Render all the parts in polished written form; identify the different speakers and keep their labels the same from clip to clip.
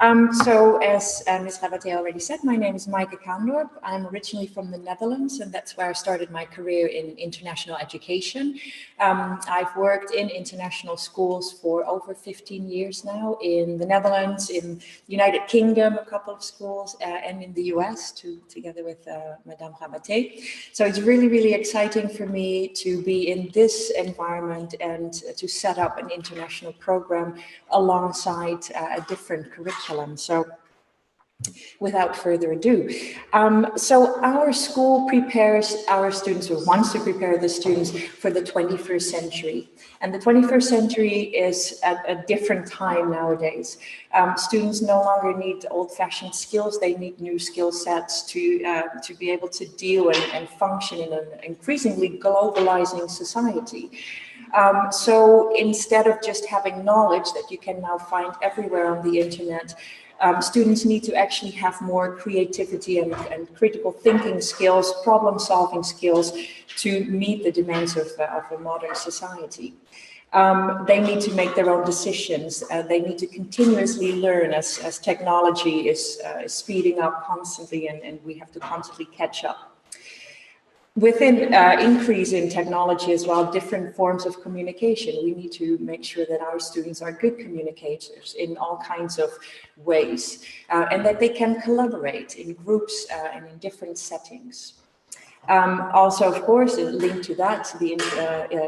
Speaker 1: So as Ms. Rabaté already said, my name is Maaike Kaandorp. I'm originally from the Netherlands, and that's where I started my career in international education. I've worked in international schools for over 15 years now, in the Netherlands, in the United Kingdom, a couple of schools, and in the US, together with Madame Rabaté. So it's really, really exciting for me to be in this environment and to set up an international program alongside a different curriculum. So without further ado, so our school prepares our students, or wants to prepare the students for the 21st century. And the 21st century is at a different time nowadays. Students no longer need old-fashioned skills, they need new skill sets to be able to deal and function in an increasingly globalizing society. So instead of just having knowledge that you can now find everywhere on the internet, students need to actually have more creativity and critical thinking skills, problem-solving skills to meet the demands of a modern society. They need to make their own decisions. They need to continuously learn as technology is speeding up constantly, and we have to constantly catch up. Within increase in technology as well, different forms of communication, we need to make sure that our students are good communicators in all kinds of ways, and that they can collaborate in groups and in different settings. Also, of course, linked to that, the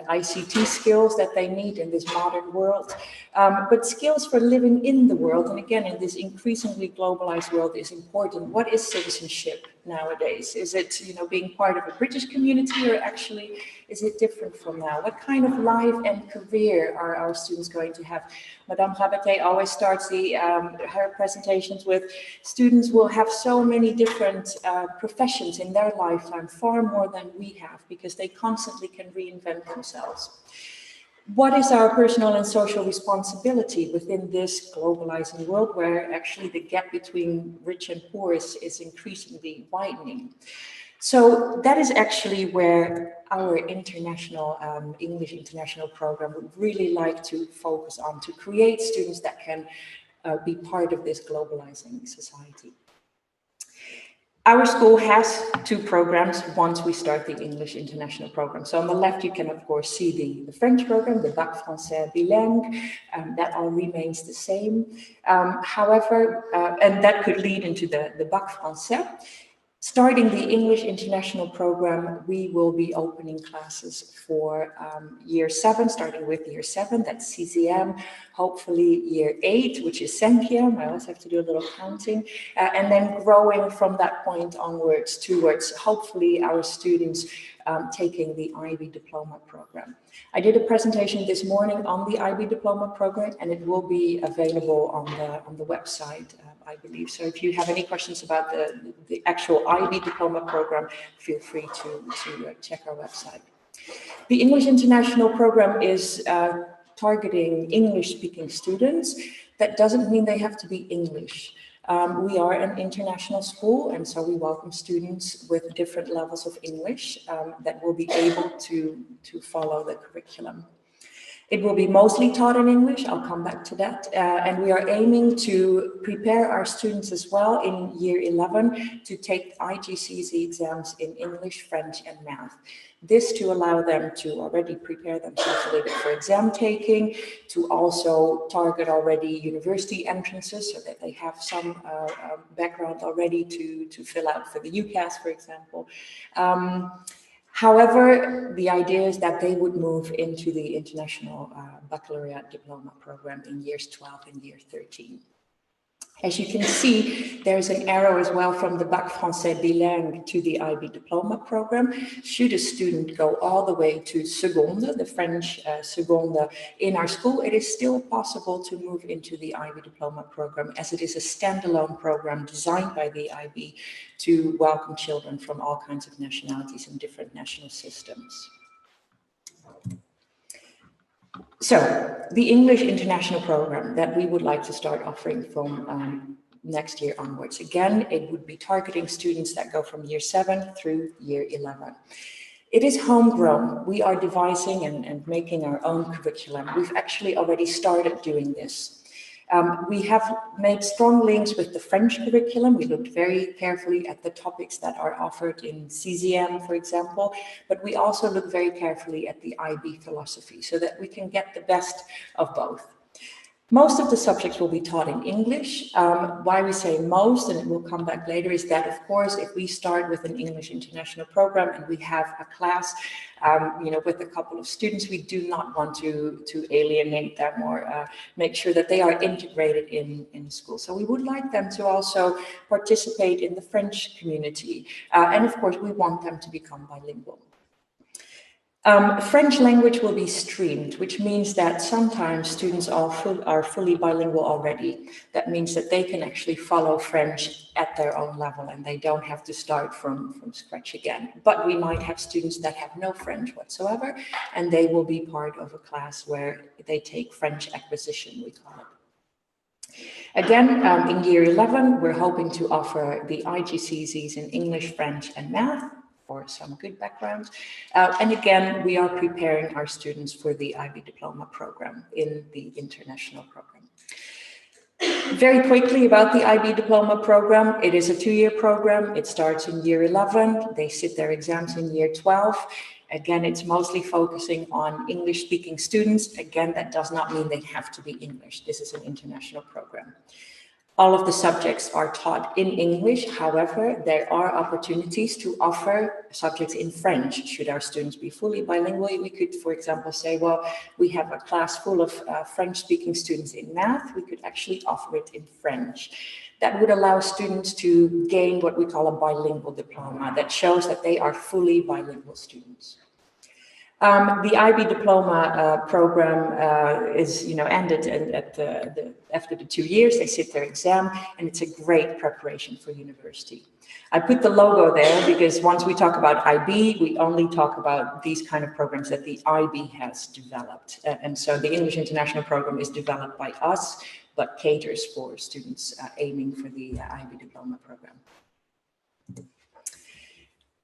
Speaker 1: ICT skills that they need in this modern world, but skills for living in the world. And again, in this increasingly globalized world is important. What is citizenship nowadays? Is it, being part of a British community, or actually is it different from now? What kind of life and career are our students going to have? Madame Rabaté always starts her presentations with, students will have so many different professions in their lifetime, far more than we have, because they constantly can reinvent themselves. What is our personal and social responsibility within this globalizing world, where actually the gap between rich and poor is increasingly widening? So that is actually where our international English international program would really like to focus on, to create students that can be part of this globalizing society. Our school has two programs once we start the English international program. So on the left, you can, of course, see the French program, the Bac Français Bilingue. That all remains the same. However, and that could lead into the Bac Français. Starting the English international program, we will be opening classes for year 7, starting with year 7, that's CZM, hopefully year 8, which is 5e, I always have to do a little counting, and then growing from that point onwards towards hopefully our students taking the IB diploma program. I did a presentation this morning on the IB diploma program, and it will be available on the website, I believe. So if you have any questions about the actual IB diploma program, feel free to check our website. The English International program is targeting English-speaking students. That doesn't mean they have to be English. We are an international school, and so we welcome students with different levels of English that will be able to follow the curriculum. It will be mostly taught in English, I'll come back to that, and we are aiming to prepare our students as well in year 11 to take IGCSE exams in English, French, and math. This to allow them to already prepare themselves a little bit for exam taking, to also target already university entrances so that they have some background already to fill out for the UCAS, for example. However, the idea is that they would move into the International Baccalaureate Diploma program in years 12 and year 13. As you can see, there's an arrow as well from the Bac Français Bilingue to the IB Diploma program. Should a student go all the way to Seconde, the French Seconde, in our school, it is still possible to move into the IB Diploma program, as it is a standalone program designed by the IB to welcome children from all kinds of nationalities and different national systems. So, the English International program that we would like to start offering from next year onwards. Again, it would be targeting students that go from year 7 through year 11. It is homegrown. We are devising and making our own curriculum. We've actually already started doing this. We have made strong links with the French curriculum. We looked very carefully at the topics that are offered in CCM, for example, but we also look very carefully at the IB philosophy so that we can get the best of both. Most of the subjects will be taught in English. Why we say most, and it will come back later, is that, of course, if we start with an English international program and we have a class, with a couple of students, we do not want to alienate them or make sure that they are integrated in school. So we would like them to also participate in the French community. And of course, we want them to become bilingual. French language will be streamed, which means that sometimes students are fully bilingual already. That means that they can actually follow French at their own level and they don't have to start from scratch again. But we might have students that have no French whatsoever, and they will be part of a class where they take French acquisition, we call it. Again, in year 11, we're hoping to offer the IGCSEs in English, French, and math, for some good backgrounds. And again, we are preparing our students for the IB diploma program in the international program. Very quickly about the IB diploma program. It is a 2-year program. It starts in year 11. They sit their exams in year 12. Again, it's mostly focusing on English-speaking students. Again, that does not mean they have to be English. This is an international program. All of the subjects are taught in English. However, there are opportunities to offer subjects in French. Should our students be fully bilingual, we could, for example, say, well, we have a class full of French-speaking students in math. We could actually offer it in French. That would allow students to gain what we call a bilingual diploma that shows that they are fully bilingual students. The IB diploma program is, ended after the 2 years. They sit their exam, and it's a great preparation for university. I put the logo there because once we talk about IB, we only talk about these kind of programs that the IB has developed. And so the English International Program is developed by us, but caters for students aiming for the IB diploma program.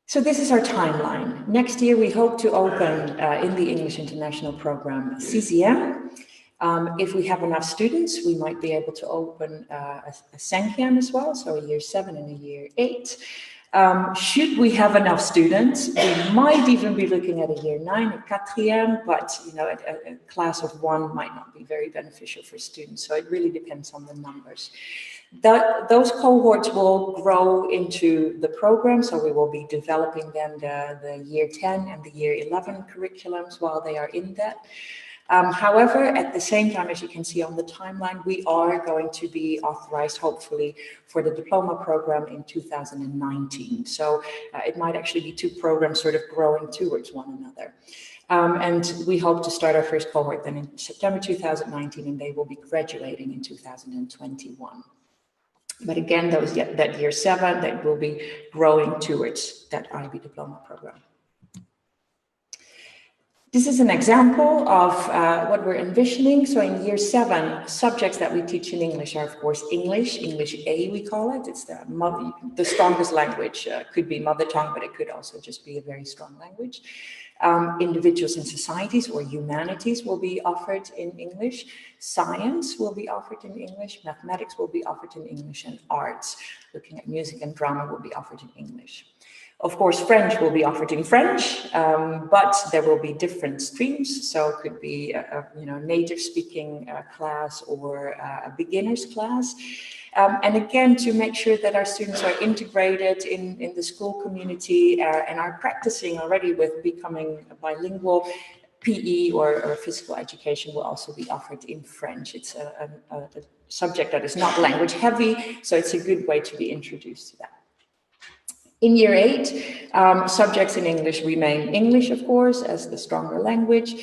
Speaker 1: So this is our timeline. Next year, we hope to open in the English International Program CCM. If we have enough students, we might be able to open a Sankiam as well, so a year 7 and a year 8. Should we have enough students, we might even be looking at a year 9, a quatrième, but a class of 1 might not be very beneficial for students. So it really depends on the numbers. Those cohorts will grow into the program, so we will be developing then the year 10 and the year 11 curriculums while they are in that. However, at the same time, as you can see on the timeline, we are going to be authorized, hopefully, for the diploma program in 2019. So it might actually be 2 programs sort of growing towards one another. And we hope to start our first cohort then in September 2019, and they will be graduating in 2021. But again, that year 7, that will be growing towards that IB diploma program. This is an example of what we're envisioning. So in year 7, subjects that we teach in English are, of course, English A, we call it. It's the strongest language. Could be mother tongue, but it could also just be a very strong language. Individuals and societies or humanities will be offered in English. Science will be offered in English. Mathematics will be offered in English, and arts, looking at music and drama, will be offered in English. Of course, French will be offered in French, but there will be different streams. So it could be a native-speaking class or a beginner's class. And again, to make sure that our students are integrated in the school community and are practicing already with becoming bilingual, PE or physical education will also be offered in French. It's a subject that is not language heavy, so it's a good way to be introduced to that. In year 8, subjects in English remain English, of course, as the stronger language,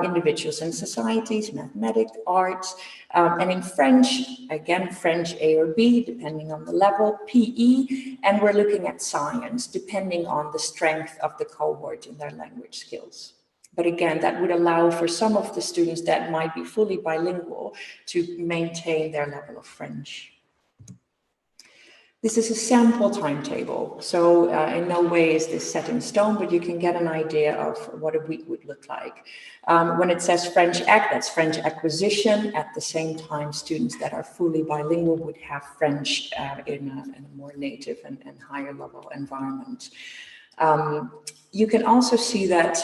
Speaker 1: individuals and societies, mathematics, arts, and in French, again, French A or B, depending on the level, PE, and we're looking at science, depending on the strength of the cohort in their language skills. But again, that would allow for some of the students that might be fully bilingual to maintain their level of French. This is a sample timetable, so in no way is this set in stone, but you can get an idea of what a week would look like. When it says French Ac, that's French acquisition. At the same time, students that are fully bilingual would have French in a more native and higher level environment. You can also see that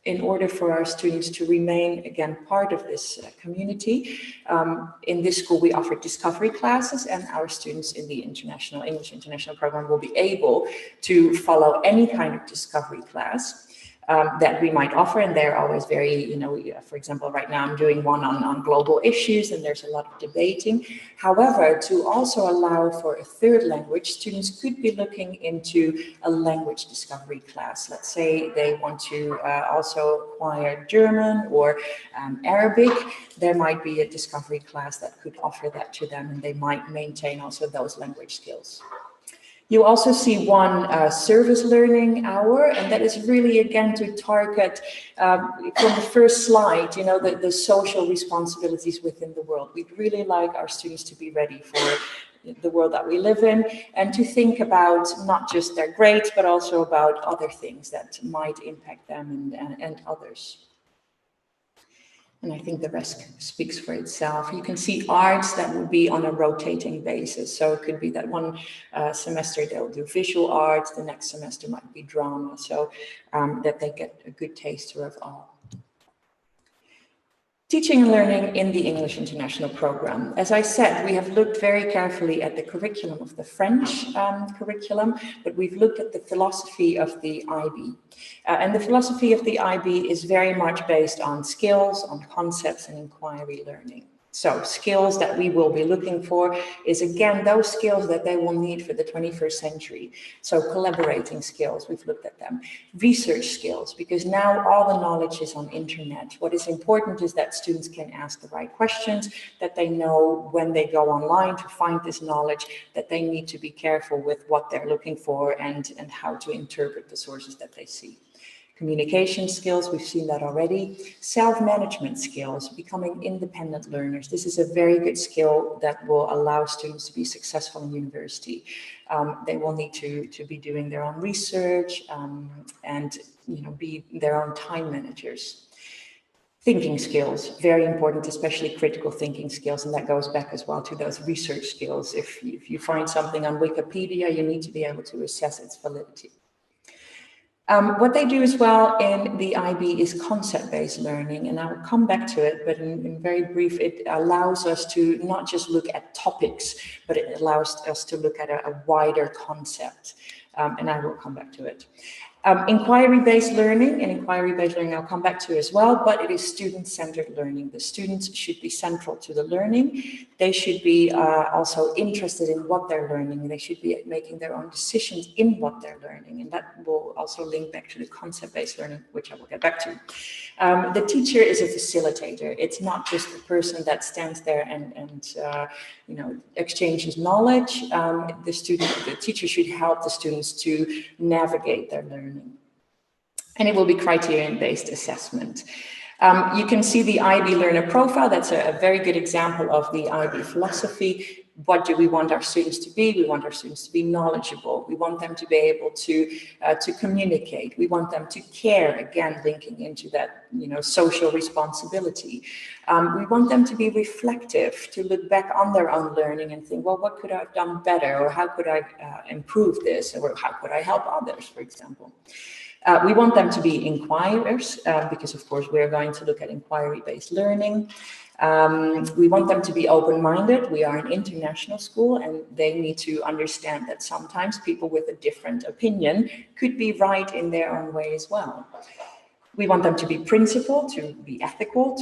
Speaker 1: in order for our students to remain, again, part of this community, in this school we offer discovery classes, and our students in the English International program will be able to follow any kind of discovery class that we might offer, and they're always very, for example, right now I'm doing one on global issues, and there's a lot of debating. However, to also allow for a third language, students could be looking into a language discovery class. Let's say they want to also acquire German or Arabic. There might be a discovery class that could offer that to them, and they might maintain also those language skills. You also see one service learning hour, and that is really, again, to target, from the first slide, the social responsibilities within the world. We'd really like our students to be ready for the world that we live in, and to think about not just their grades, but also about other things that might impact them and others. And I think the rest speaks for itself. You can see arts that would be on a rotating basis. So it could be that one semester they'll do visual arts, the next semester might be drama, so that they get a good taster of all. Teaching and learning in the English International Program. As I said, we have looked very carefully at the curriculum of the French curriculum, but we've looked at the philosophy of the IB. And the philosophy of the IB is very much based on skills, on concepts, and inquiry learning. So skills that we will be looking for is, again, those skills that they will need for the 21st century. So collaborating skills, we've looked at them. Research skills, because now all the knowledge is on internet. What is important is that students can ask the right questions, that they know when they go online to find this knowledge, that they need to be careful with what they're looking for and how to interpret the sources that they see. Communication skills, we've seen that already. Self-management skills, becoming independent learners. This is a very good skill that will allow students to be successful in university. They will need to be doing their own research and be their own time managers. Thinking skills, very important, especially critical thinking skills, and that goes back as well to those research skills. If you find something on Wikipedia, you need to be able to assess its validity. What they do as well in the IB is concept-based learning, and I will come back to it, but in very brief, it allows us to not just look at topics, but it allows us to look at a wider concept, and I will come back to it. Inquiry-based learning, I'll come back to as well, but it is student-centered learning. The students should be central to the learning. They should be also interested in what they're learning. They should be making their own decisions in what they're learning, and that will also link back to the concept-based learning, which I will get back to. The teacher is a facilitator. It's not just the person that stands there and exchanges knowledge. The teacher should help the students to navigate their learning. And it will be criterion-based assessment. You can see the IB learner profile. That's a very good example of the IB philosophy. What do we want our students to be? We want our students to be knowledgeable. We want them to be able to communicate. We want them to care, again, linking into that, social responsibility. We want them to be reflective, to look back on their own learning and think, well, what could I have done better? Or how could I improve this? Or how could I help others, for example? We want them to be inquirers, because, of course, we're going to look at inquiry-based learning. We want them to be open-minded. We are an international school, and they need to understand that sometimes people with a different opinion could be right in their own way as well. We want them to be principled, to be ethical,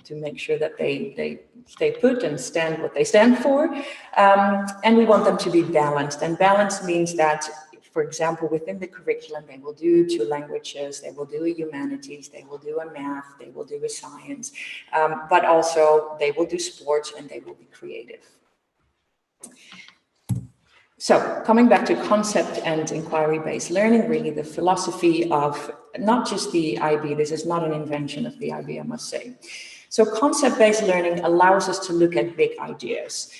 Speaker 1: to make sure that they stay put and stand what they stand for. And we want them to be balanced. And balance means that, for example, within the curriculum, they will do 2 languages, they will do a humanities, they will do a math, they will do a science, but also they will do sports and they will be creative. So coming back to concept and inquiry-based learning, really the philosophy of not just the IB, this is not an invention of the IB, I must say. So concept-based learning allows us to look at big ideas.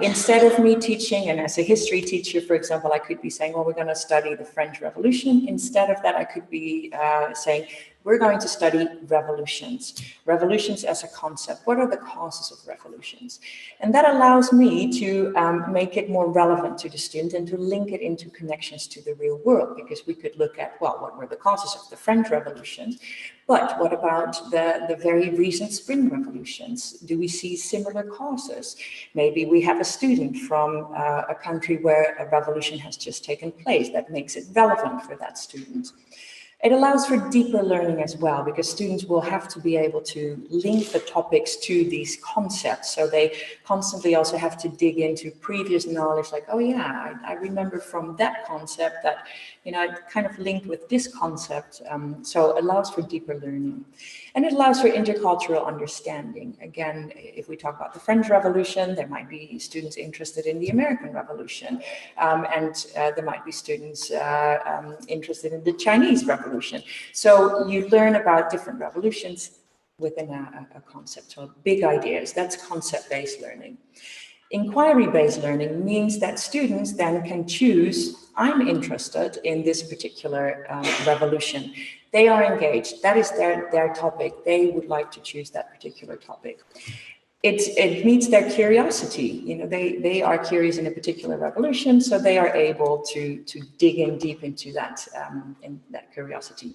Speaker 1: Instead of me teaching, and as a history teacher, for example, I could be saying, well, we're going to study the French Revolution. Instead of that, I could be saying, we're going to study revolutions. Revolutions as a concept. What are the causes of revolutions? And that allows me to make it more relevant to the student and to link it into connections to the real world, because we could look at, well, what were the causes of the French Revolution? But what about the very recent spring revolutions? Do we see similar causes? Maybe we have a student from a country where a revolution has just taken place. That makes it relevant for that student. It allows for deeper learning as well, because students will have to be able to link the topics to these concepts. So they constantly also have to dig into previous knowledge, like, oh yeah, I remember from that concept that, you know, it kind of linked with this concept. So it allows for deeper learning. And it allows for intercultural understanding. Again, if we talk about the French Revolution, there might be students interested in the American Revolution. And there might be students interested in the Chinese Revolution. So you learn about different revolutions within a concept. So big ideas, that's concept-based learning. Inquiry-based learning means that students then can choose, I'm interested in this particular revolution. They are engaged, that is their topic. They would like to choose that particular topic. It meets their curiosity. You know, they are curious in a particular revolution, so they are able to dig in deep into that, in that curiosity.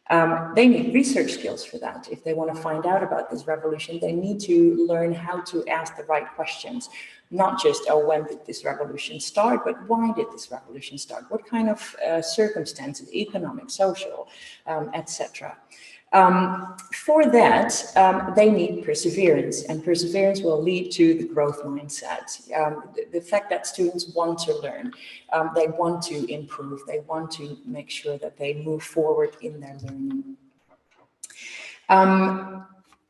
Speaker 1: They need research skills for that. If they want to find out about this revolution, they need to learn how to ask the right questions. Not just, oh, when did this revolution start, but why did this revolution start? What kind of circumstances, economic, social, etc. For that, they need perseverance, and perseverance will lead to the growth mindset. The fact that students want to learn, they want to improve, they want to make sure that they move forward in their learning.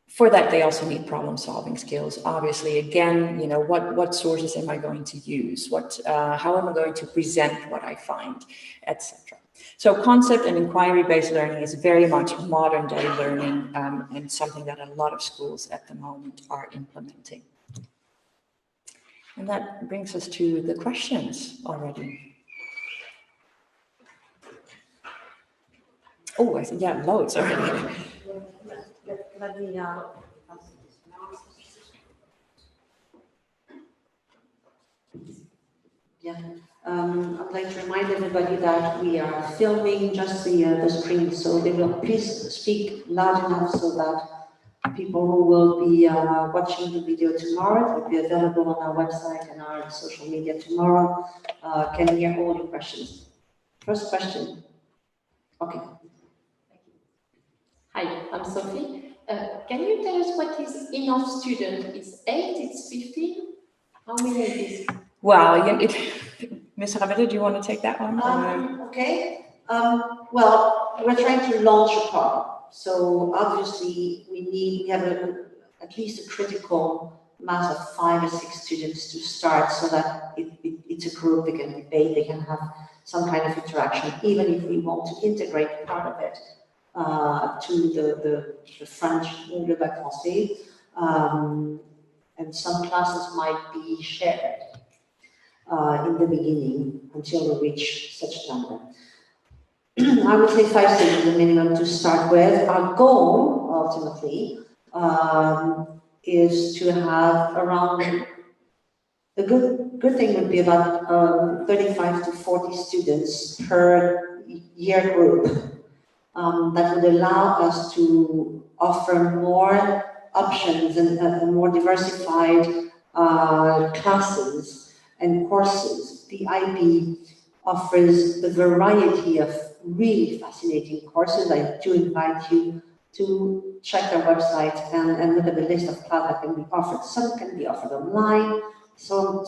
Speaker 1: For that, they also need problem-solving skills. Obviously, again, you know, what sources am I going to use? How am I going to present what I find, etc. So concept and inquiry-based learning is very much modern-day learning, and something that a lot of schools at the moment are implementing. And that brings us to the questions already. Oh, I think, yeah, loads already.
Speaker 2: Let me, I'd like to remind everybody that we are filming just the screen, so they will please speak loud enough so that people who will be watching the video tomorrow, it will be available on our website and our social media tomorrow, can hear all your questions. First question. Okay.
Speaker 3: Hi, I'm Sophie. Can you tell us what is enough student? It's 8, it's 15? How many is it?
Speaker 1: Well, Ms. Rabede, do you want to take that one?
Speaker 2: Okay. Well, we're trying to launch a program. So obviously we have at least a critical mass of 5 or 6 students to start, so that it's a group, they can debate, they can have some kind of interaction, even if we want to integrate part of it to the French, Le Bac Français, and some classes might be shared in the beginning until we reach such a number. I would say 5 students is the minimum to start with. Our goal, ultimately, is to have around, a good thing would be about 35 to 40 students per year group. That would allow us to offer more options and more diversified classes and courses. The IB offers a variety of really fascinating courses. I do invite you to check their website and look at the list of classes that can be offered. Some can be offered online, some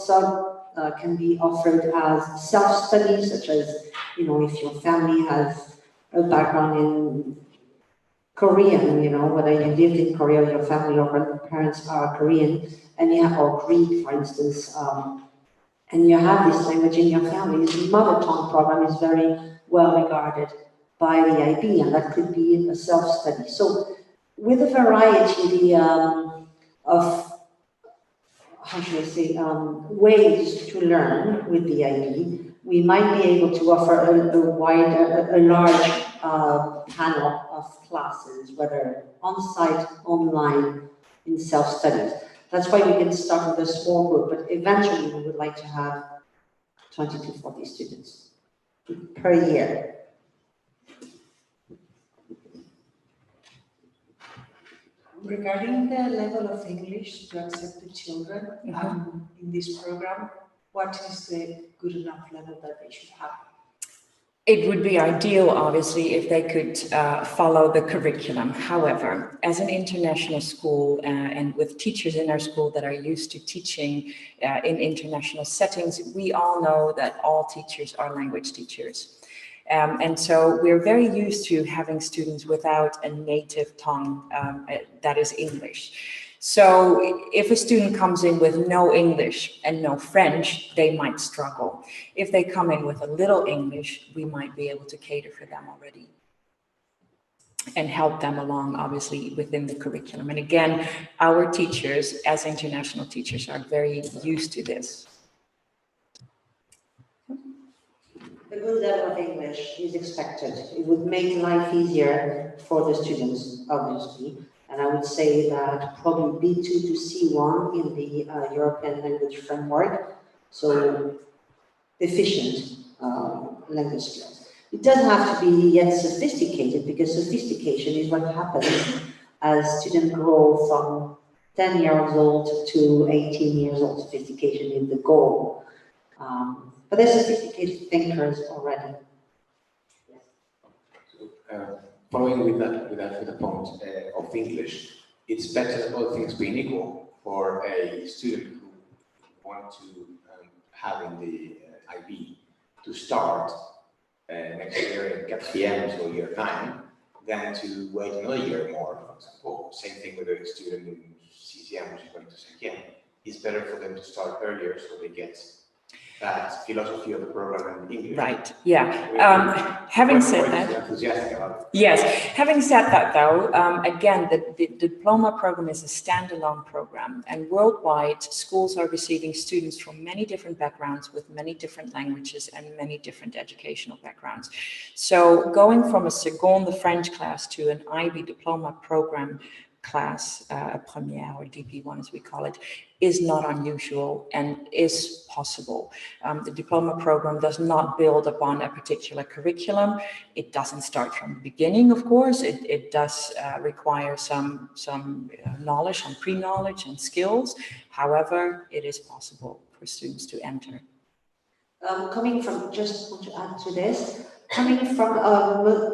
Speaker 2: can be offered as self-study, such as, you know, if your family has a background in Korean, you know, whether you lived in Korea, your family or grandparents are Korean, and you have, or Greek, for instance, and you have this language in your family, this mother tongue program is very well regarded by the IB, and that could be a self-study. So with a variety of, how should I say, ways to learn with the IB, we might be able to offer a large panel of classes, whether on-site, online, in self-studies. That's why we can start with a small group, but eventually we would like to have 20 to 40 students per year.
Speaker 4: Regarding the level of English to accept the children in this program, what is the good enough level that they should have?
Speaker 1: It would be ideal, obviously, if they could follow the curriculum. However, as an international school and with teachers in our school that are used to teaching in international settings, we all know that all teachers are language teachers. And so we're very used to having students without a native tongue that is English. So if a student comes in with no English and no French, they might struggle. If they come in with a little English, we might be able to cater for them already and help them along, obviously, within the curriculum. And again, our teachers, as international teachers, are very used to this.
Speaker 2: A good level of English is expected. It would make life easier for the students, obviously. And I would say that probably B2 to C1 in the European language framework, so efficient language skills. It doesn't have to be yet sophisticated, because sophistication is what happens as students grow from 10 years old to 18 years old. Sophistication is the goal. But they're sophisticated thinkers already.
Speaker 5: Following with the point of English, it's better, all things being equal, for a student who wants to have in the IB to start next year in CAPCM, so year 9, than to wait another year more, for example. Same thing with a student in CCM, which is going to CAPCM. It's better for them to start earlier so they get that philosophy of the program in English.
Speaker 1: Right, yeah. Having said that, yes, having said that though, again, the diploma program is a standalone program, and worldwide schools are receiving students from many different backgrounds with many different languages and many different educational backgrounds. So going from a second, the French class, to an IB diploma program class, a première or DP1 as we call it, is not unusual and is possible. The diploma program does not build upon a particular curriculum. It doesn't start from the beginning, of course. It does require some knowledge, some pre-knowledge and skills. However, it is possible for students to enter.
Speaker 2: Coming from, just want to add to this, coming from,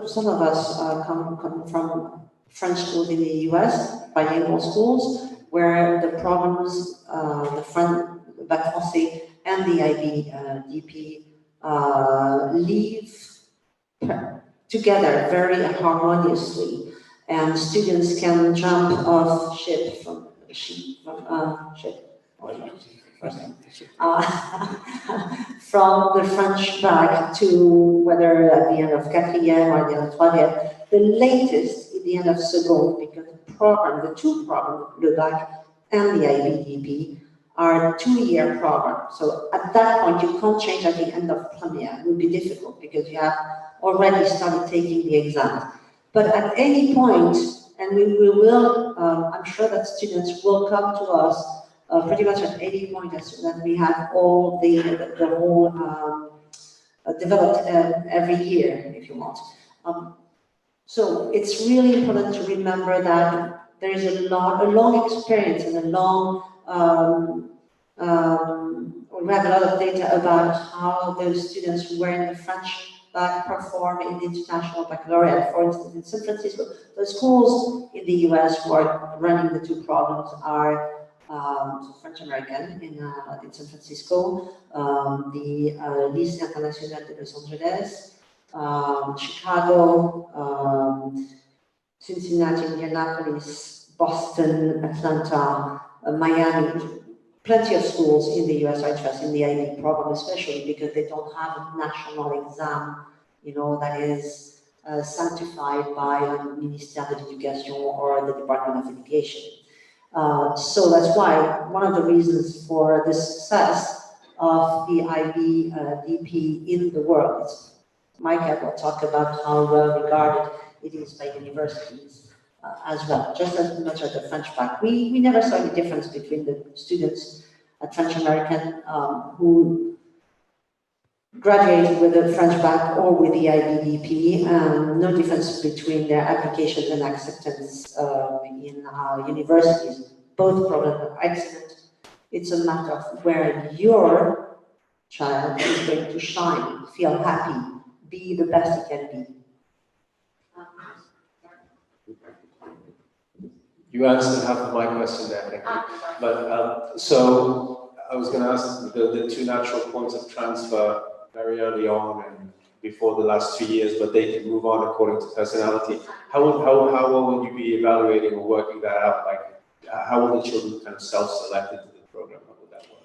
Speaker 2: some of us come from French schools in the US, bilingual schools, where the programs, the Bac Français and the IB DP live together very harmoniously, and students can jump off ship from the French bac to whether at the end of quatrième or the end of troisième, the latest at the end of second, because the two programs, le bac and the IBDP, are 2-year programs. So at that point, you can't change at the end of première. It would be difficult because you have already started taking the exam. But at any point, and we will, I'm sure that students will come to us pretty much at any point as soon as we have all the whole developed every year, if you want. So it's really important to remember that there is a long experience and a long, we have a lot of data about how those students who were in the French bac perform in the international baccalaureate. For instance, in San Francisco, the schools in the US who are running the two programs are French American in San Francisco, the Lycée International de Los Angeles, Chicago, Cincinnati, Indianapolis, Boston, Atlanta, Miami. Plenty of schools in the US are interested in the IB program, especially because they don't have a national exam, you know, that is sanctified by the Ministère de l'Éducation or the Department of Education. So that's why one of the reasons for the success of the IB DP in the world, Micah will talk about how well regarded it is by universities as well, just as much as the French bac. We never saw any difference between the students at French American who graduated with a French bac or with the IBDP, no difference between their applications and acceptance in universities. Both programs are excellent. It's a matter of where your child is going to shine, feel happy, be the best it can be.
Speaker 5: You answered half of my question there, thank you. But so I was going to ask the two natural points of transfer very early on and before the last 2 years, but they can move on according to personality. How will you be evaluating or working that out? Like, how will the children kind of self-select into the program? How would that work?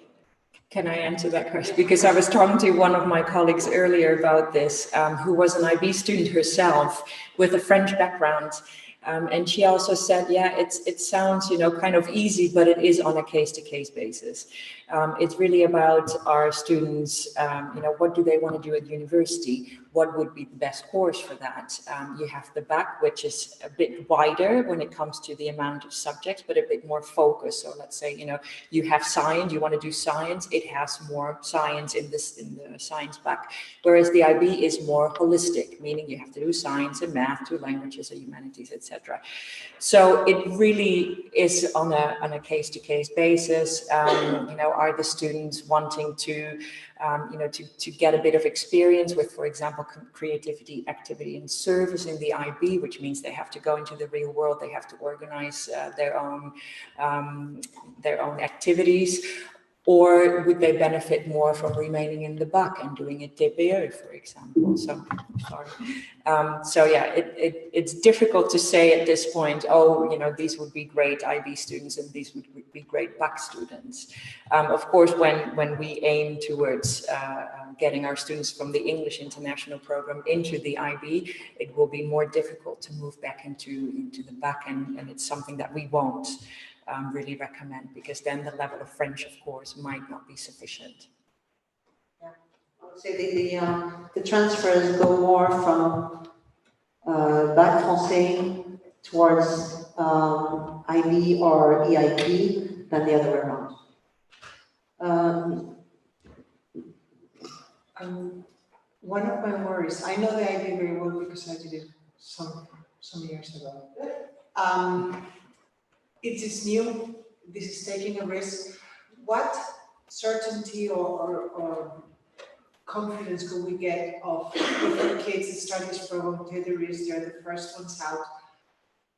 Speaker 1: Can I answer that question? Because I was talking to one of my colleagues earlier about this, who was an IB student herself with a French background. And she also said, yeah, it sounds, kind of easy, but it is on a case-to-case basis. It's really about our students, what do they want to do at university? What would be the best course for that? You have the bac, which is a bit wider when it comes to the amount of subjects, but a bit more focused. So let's say, you have science, you want to do science, it has more science in the science bac, whereas the IB is more holistic, meaning you have to do science and math, 2 languages, or humanities, etc. So it really is on a case-to-case basis. Are the students wanting to, to get a bit of experience with, for example, creativity, activity, and service in the IB, which means they have to go into the real world, they have to organize their own activities. Or would they benefit more from remaining in the bac and doing a TPE, for example? So, sorry. So yeah, it's difficult to say at this point, these would be great IB students and these would be great bac students. Of course, when we aim towards getting our students from the English international program into the IB, it will be more difficult to move back into the bac, and it's something that we won't really recommend, because then the level of French, of course, might not be sufficient.
Speaker 2: Yeah, I would say the transfers go more from bac français towards IB or EIP than the other way around.
Speaker 4: One of my worries, I know the IB very well because I did it some years ago. It is new, this is taking a risk. What certainty or confidence could we get of if the kids start this program, take the risk, they're the first ones out?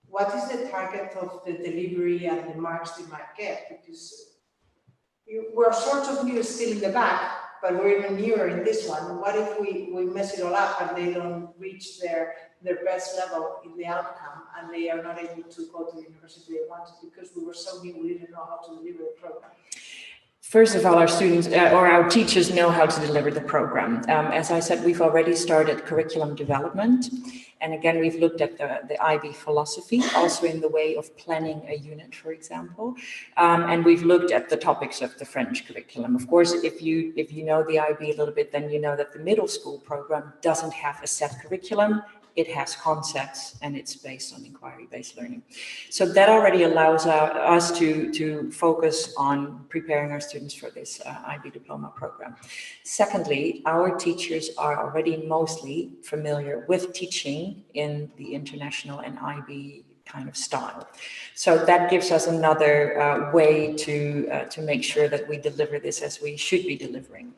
Speaker 4: What is the target of the delivery and the marks they might get? Because we're sort of new still in the back, but we're even newer in this one. What if we mess it all up and they don't reach their best level in the outcome and they are not able to go to the university they wanted because we were so new, we didn't know how to deliver the program?
Speaker 1: First of all, our students or our teachers know how to deliver the program. As I said, we've already started curriculum development. And again, we've looked at the IB philosophy, also in the way of planning a unit, for example. And we've looked at the topics of the French curriculum. Of course, if you know the IB a little bit, then you know that the middle school program doesn't have a set curriculum. It has concepts and it's based on inquiry-based learning. So that already allows us to focus on preparing our students for this IB diploma program. Secondly, our teachers are already mostly familiar with teaching in the international and IB kind of style. So that gives us another way to make sure that we deliver this as we should be delivering.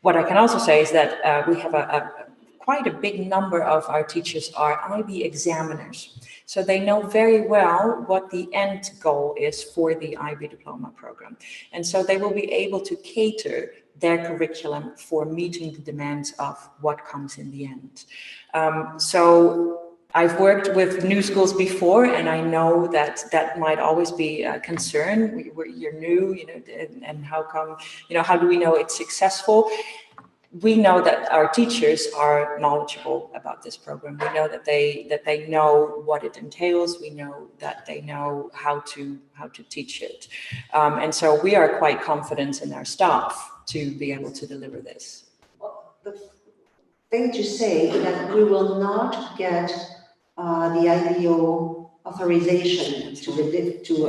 Speaker 1: What I can also say is that we have quite a big number of our teachers are IB examiners. So they know very well what the end goal is for the IB diploma program. And so they will be able to cater their curriculum for meeting the demands of what comes in the end. So I've worked with new schools before, and I know that might always be a concern. You're new, and how come, how do we know it's successful? we know that our teachers are knowledgeable about this program. We know that they know what it entails. We know that they know how to teach it, and so we are quite confident in our staff to be able to deliver this.
Speaker 2: Well, the thing to say is that we will not get the IBO authorization to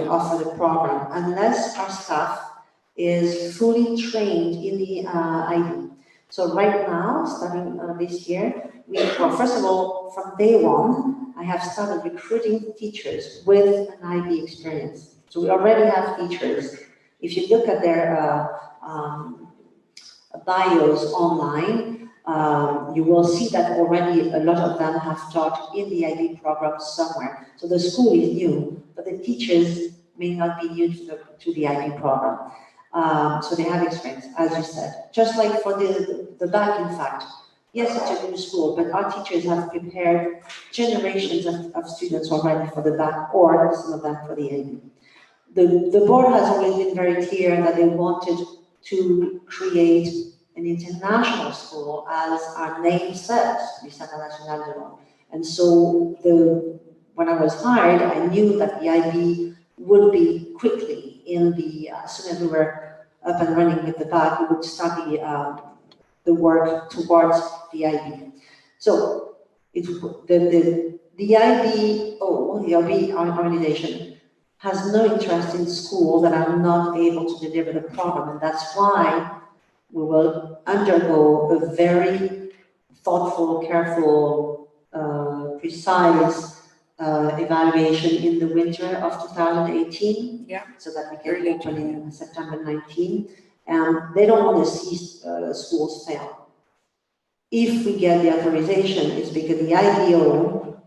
Speaker 2: offer the program unless our staff is fully trained in the IB. So right now, starting this year, well, first of all, from day one, I have started recruiting teachers with an IB experience. So we already have teachers. If you look at their bios online, you will see that already a lot of them have taught in the IB program somewhere. So the school is new, but the teachers may not be new to the IB program. So they have experience, as you said. Just like for the back, in fact. Yes, it's a new school, but our teachers have prepared generations of students already for the back, or some of them for the IB. The board has always been very clear that they wanted to create an international school, as our name says, Lycée International de Lyon. And so when I was hired, I knew that the IB would be quickly in the, as soon as we were up and running with the back, we would start the work towards the IB. So the IB organization has no interest in schools that are not able to deliver the program, and that's why we will undergo a very thoughtful, careful, precise evaluation in the winter of 2018, so that we can open in September 19. And they don't want to see schools fail. If we get the authorization, it's because the IBO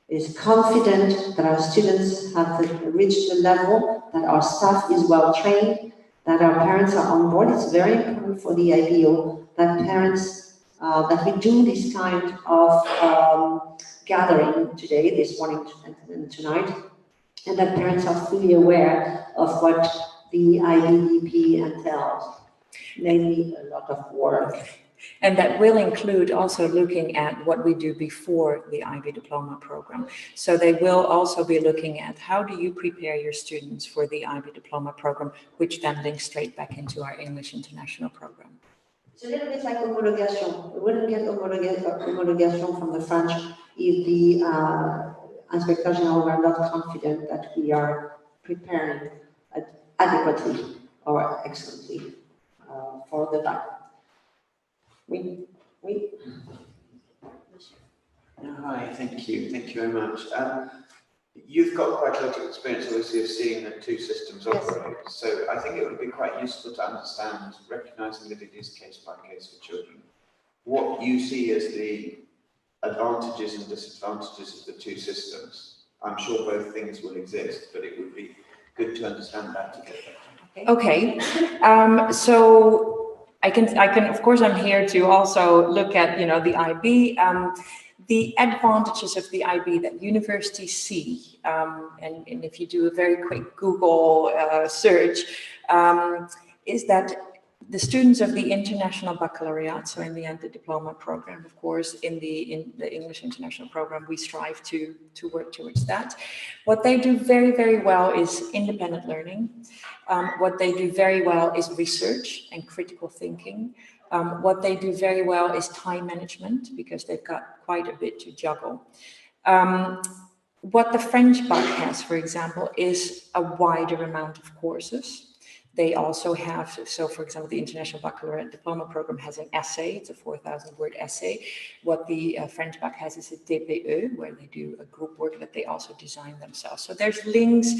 Speaker 2: is confident that our students have reached the level, that our staff is well trained, that our parents are on board. It's very important for the IBO that parents, that we do this kind of gathering today, this morning and tonight, and that parents are fully aware of what the IBDP entails, namely a lot of work.
Speaker 1: And that will include also looking at what we do before the IB diploma program. So they will also be looking at how do you prepare your students for the IB diploma program, which then links straight back into our English international program.
Speaker 2: It's a little bit like homologation. We wouldn't get homologation from the French if the Inspector General were not confident that we are preparing adequately or excellently for the back.
Speaker 6: Hi, thank you very much. You've got quite a lot of experience, obviously, of seeing the two systems operate. So I think it would be quite useful to understand, recognising that it is case by case for children, what you see as the advantages and disadvantages of the two systems. I'm sure both things will exist, but it would be good to understand that together.
Speaker 1: Okay, so I can, of course, I'm here to also look at, the IB. The advantages of the IB that universities see, and if you do a very quick Google search, is that the students of the International Baccalaureate, so in the end the diploma program, of course, in the English International program, we strive to work towards that. What they do very, very well is independent learning. What they do very well is research and critical thinking. What they do very well is time management, because they've got quite a bit to juggle. What the French BAC has, for example, is a wider amount of courses. They also have, so for example, the International Baccalaureate Diploma Program has an essay, it's a 4,000-word essay. What the French BAC has is a TPE, where they do a group work that they also design themselves. So there's links.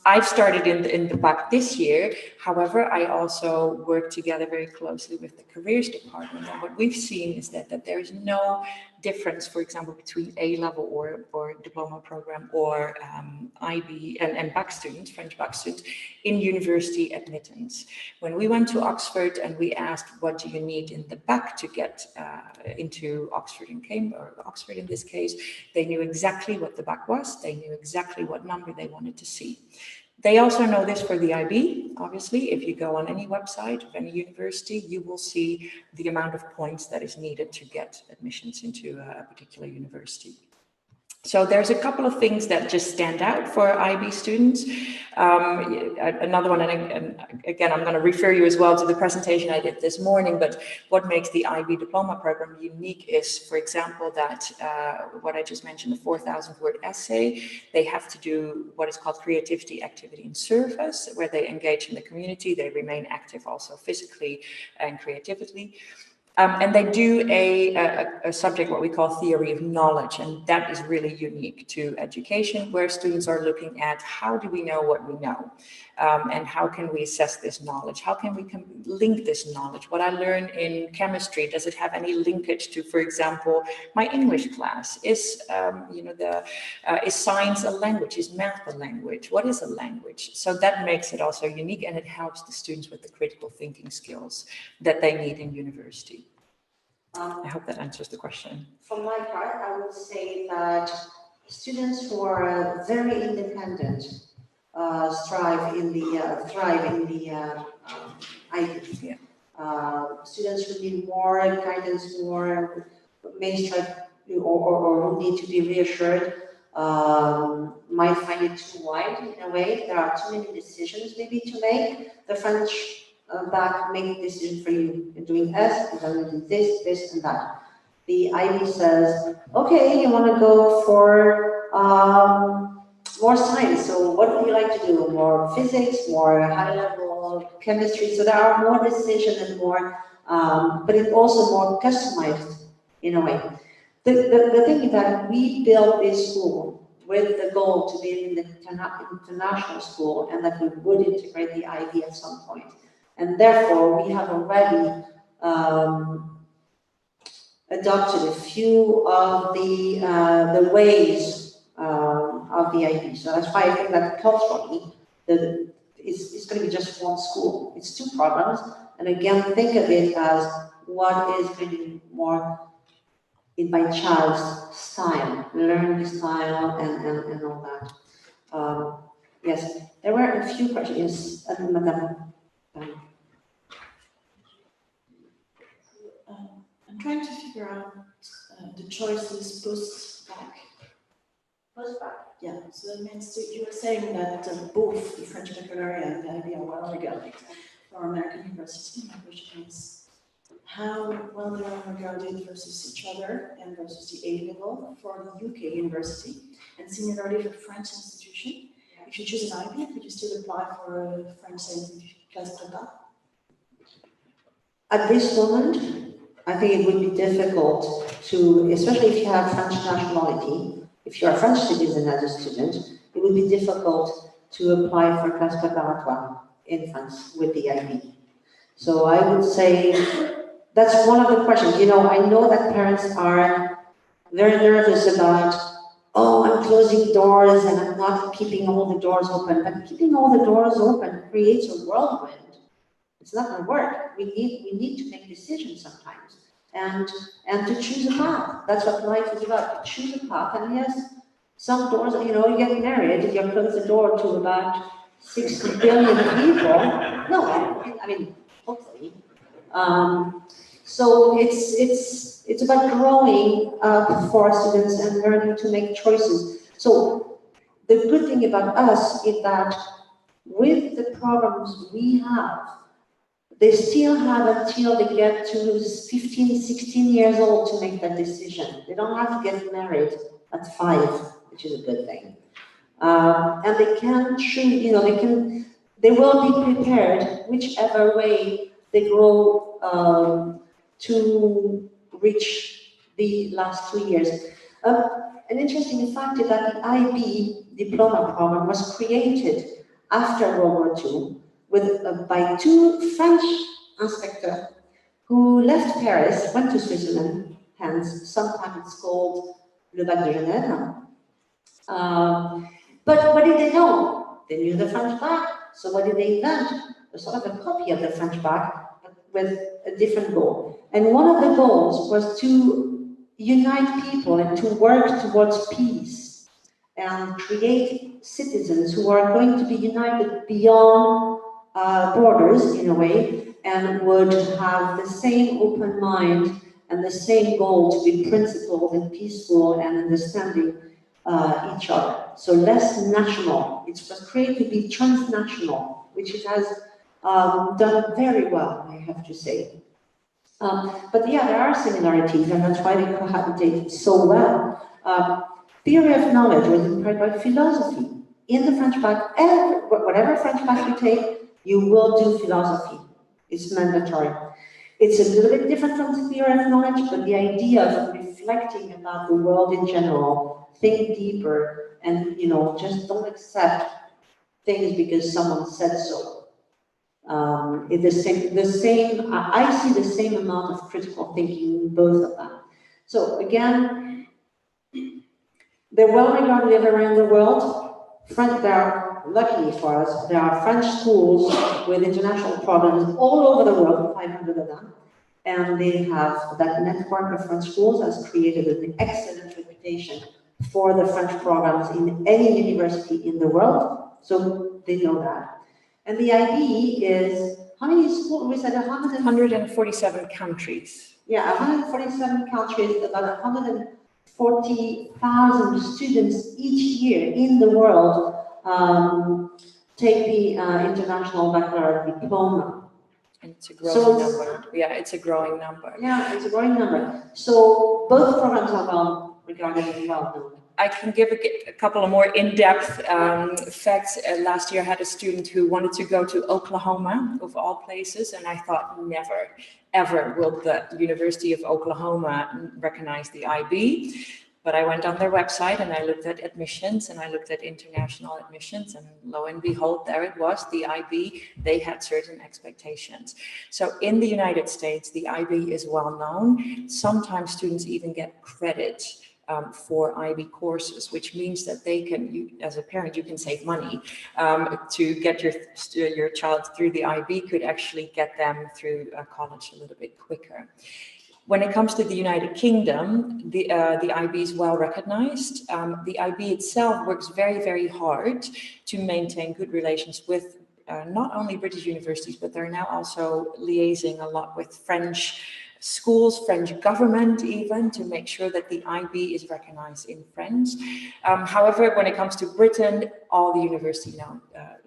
Speaker 1: I've started in the BAC this year. However, I also work together very closely with the careers department. And what we've seen is that there is no difference, for example, between A-level or diploma program or IB and BAC students, French BAC students, in university admittance. When we went to Oxford and we asked, what do you need in the BAC to get into Oxford and Cambridge, or Oxford in this case, they knew exactly what the BAC was. They knew exactly what number they wanted to see. They also know this for the IB, obviously. If you go on any website of any university, you will see the amount of points that is needed to get admissions into a particular university. So there's a couple of things that just stand out for IB students. Another one, and again, I'm going to refer you as well to the presentation I did this morning, but what makes the IB diploma program unique is, for example, that what I just mentioned, the 4,000-word essay, they have to do what is called creativity, activity, and service, where they engage in the community, they remain active also physically and creatively. And they do a subject, what we call theory of knowledge, and that is really unique to education, where students are looking at how do we know what we know, and how can we assess this knowledge? How can we link this knowledge? What I learn in chemistry, does it have any linkage to, for example, my English class? Is is science a language? Is math a language? What is a language? So that makes it also unique, and it helps the students with the critical thinking skills that they need in university. I hope that answers the question.
Speaker 2: For my part, I would say that students who are very independent thrive in the IB. Yeah. Students who need more guidance, more may strive or who need to be reassured might find it too wide in a way. There are too many decisions maybe to make. The French back make a decision for you. You're doing S, you're going to do this, this, and that. The IB says, okay, you want to go for more science. So what would you like to do? More physics, more high-level chemistry. So there are more decisions and more, but it's also more customized in a way. The thing is that we built this school with the goal to be an international school, and that we would integrate the IB at some point. And therefore, we have already adopted a few of the ways of the IB. So that's why I think that culturally, it's going to be just one school. It's two programs. And again, think of it as what is going to be more in my child's style, learning style, and all that. Yes, there were a few questions. Yes, Madame.
Speaker 7: I'm trying to figure out the choices post-bac.
Speaker 2: Post-bac?
Speaker 7: Yeah, so that means you were saying that both the French baccalaureate and the IB are well regarded for American university. My question is, how well they are regarded versus each other and versus the A level for the UK university, and similarly for French institution. If you choose an IB, could you still apply for a French scientific class prépa?
Speaker 2: At this moment, I think it would be difficult to, especially if you have French nationality, if you're a French citizen as a student, it would be difficult to apply for class préparatoire in France with the IB. So I would say that's one of the questions. You know, I know that parents are very nervous about, oh, I'm closing doors and I'm not keeping all the doors open. But keeping all the doors open creates a whirlwind. It's not going to work. We need to make decisions sometimes, and to choose a path. That's what life is about. To choose a path, and yes, some doors. You know, you get married, you close the door to about 6 billion people. No, I mean, hopefully. So it's about growing up for students and learning to make choices. So the good thing about us is that with the programs we have, they still have until they get to 15, 16 years old to make that decision. They don't have to get married at 5, which is a good thing. And they can choose, you know, they will be prepared whichever way they grow to reach the last 2 years. An interesting fact is that the IB diploma program was created after World War II by 2 French inspectors who left Paris, went to Switzerland, hence sometimes it's called Le Bac de Genève. But what did they know? They knew the French bac. So what did they invent? A sort of a copy of the French bac, but with a different goal. And one of the goals was to unite people and to work towards peace. and create citizens who are going to be united beyond borders in a way, and would have the same open mind and the same goal to be principled and peaceful and understanding each other. So less national. It was created to be transnational, which it has done very well, I have to say. But yeah, there are similarities, and that's why they cohabitate so well. Theory of knowledge was inspired by philosophy. In the French bac, whatever French bac you take, you will do philosophy. It's mandatory. It's a little bit different from the theory of knowledge, but the idea of reflecting about the world in general, think deeper, and just don't accept things because someone said so. It's the same. I see the same amount of critical thinking in both of them. So again, they're well regarded everywhere in the world. Luckily for us, there are French schools with international programs all over the world, 500 of them. And they have that network of French schools has created an excellent reputation for the French programs in any university in the world. So they know that. And the IB is, how many schools? We said
Speaker 1: 147 countries.
Speaker 2: Yeah, 147 countries, about 140,000 students each year in the world take the international baccalaureate diploma.
Speaker 1: And it's a growing number. Yeah, it's a growing number.
Speaker 2: Yeah, it's a growing number. So both programs are well regarded and well known.
Speaker 1: I can give a couple of more in-depth facts. Last year I had a student who wanted to go to Oklahoma, of all places, and I thought never, ever will the University of Oklahoma recognize the IB. But I went on their website and I looked at admissions and I looked at international admissions, and lo and behold, there it was, the IB. They had certain expectations. So in the United States, the IB is well known. Sometimes students even get credit for IB courses, which means that they can, as a parent, you can save money to get your child through the IB, could actually get them through college a little bit quicker. When it comes to the United Kingdom, the IB is well recognized. The IB itself works very, very hard to maintain good relations with not only British universities, but they're now also liaising a lot with French schools, French government even, to make sure that the IB is recognized in French. However, when it comes to Britain, all the universities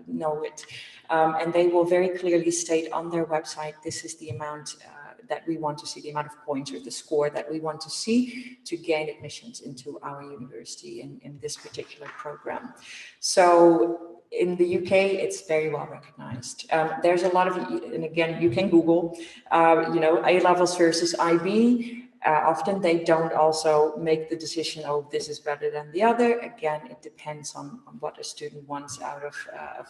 Speaker 1: know it. And they will very clearly state on their website, this is the amount that we want to see, the amount of points or the score that we want to see to gain admissions into our university in this particular program. So in the UK, it's very well recognized. There's a lot of, and again, you can Google, A levels versus IB. Often they don't also make the decision, oh, this is better than the other. Again, it depends on what a student wants out of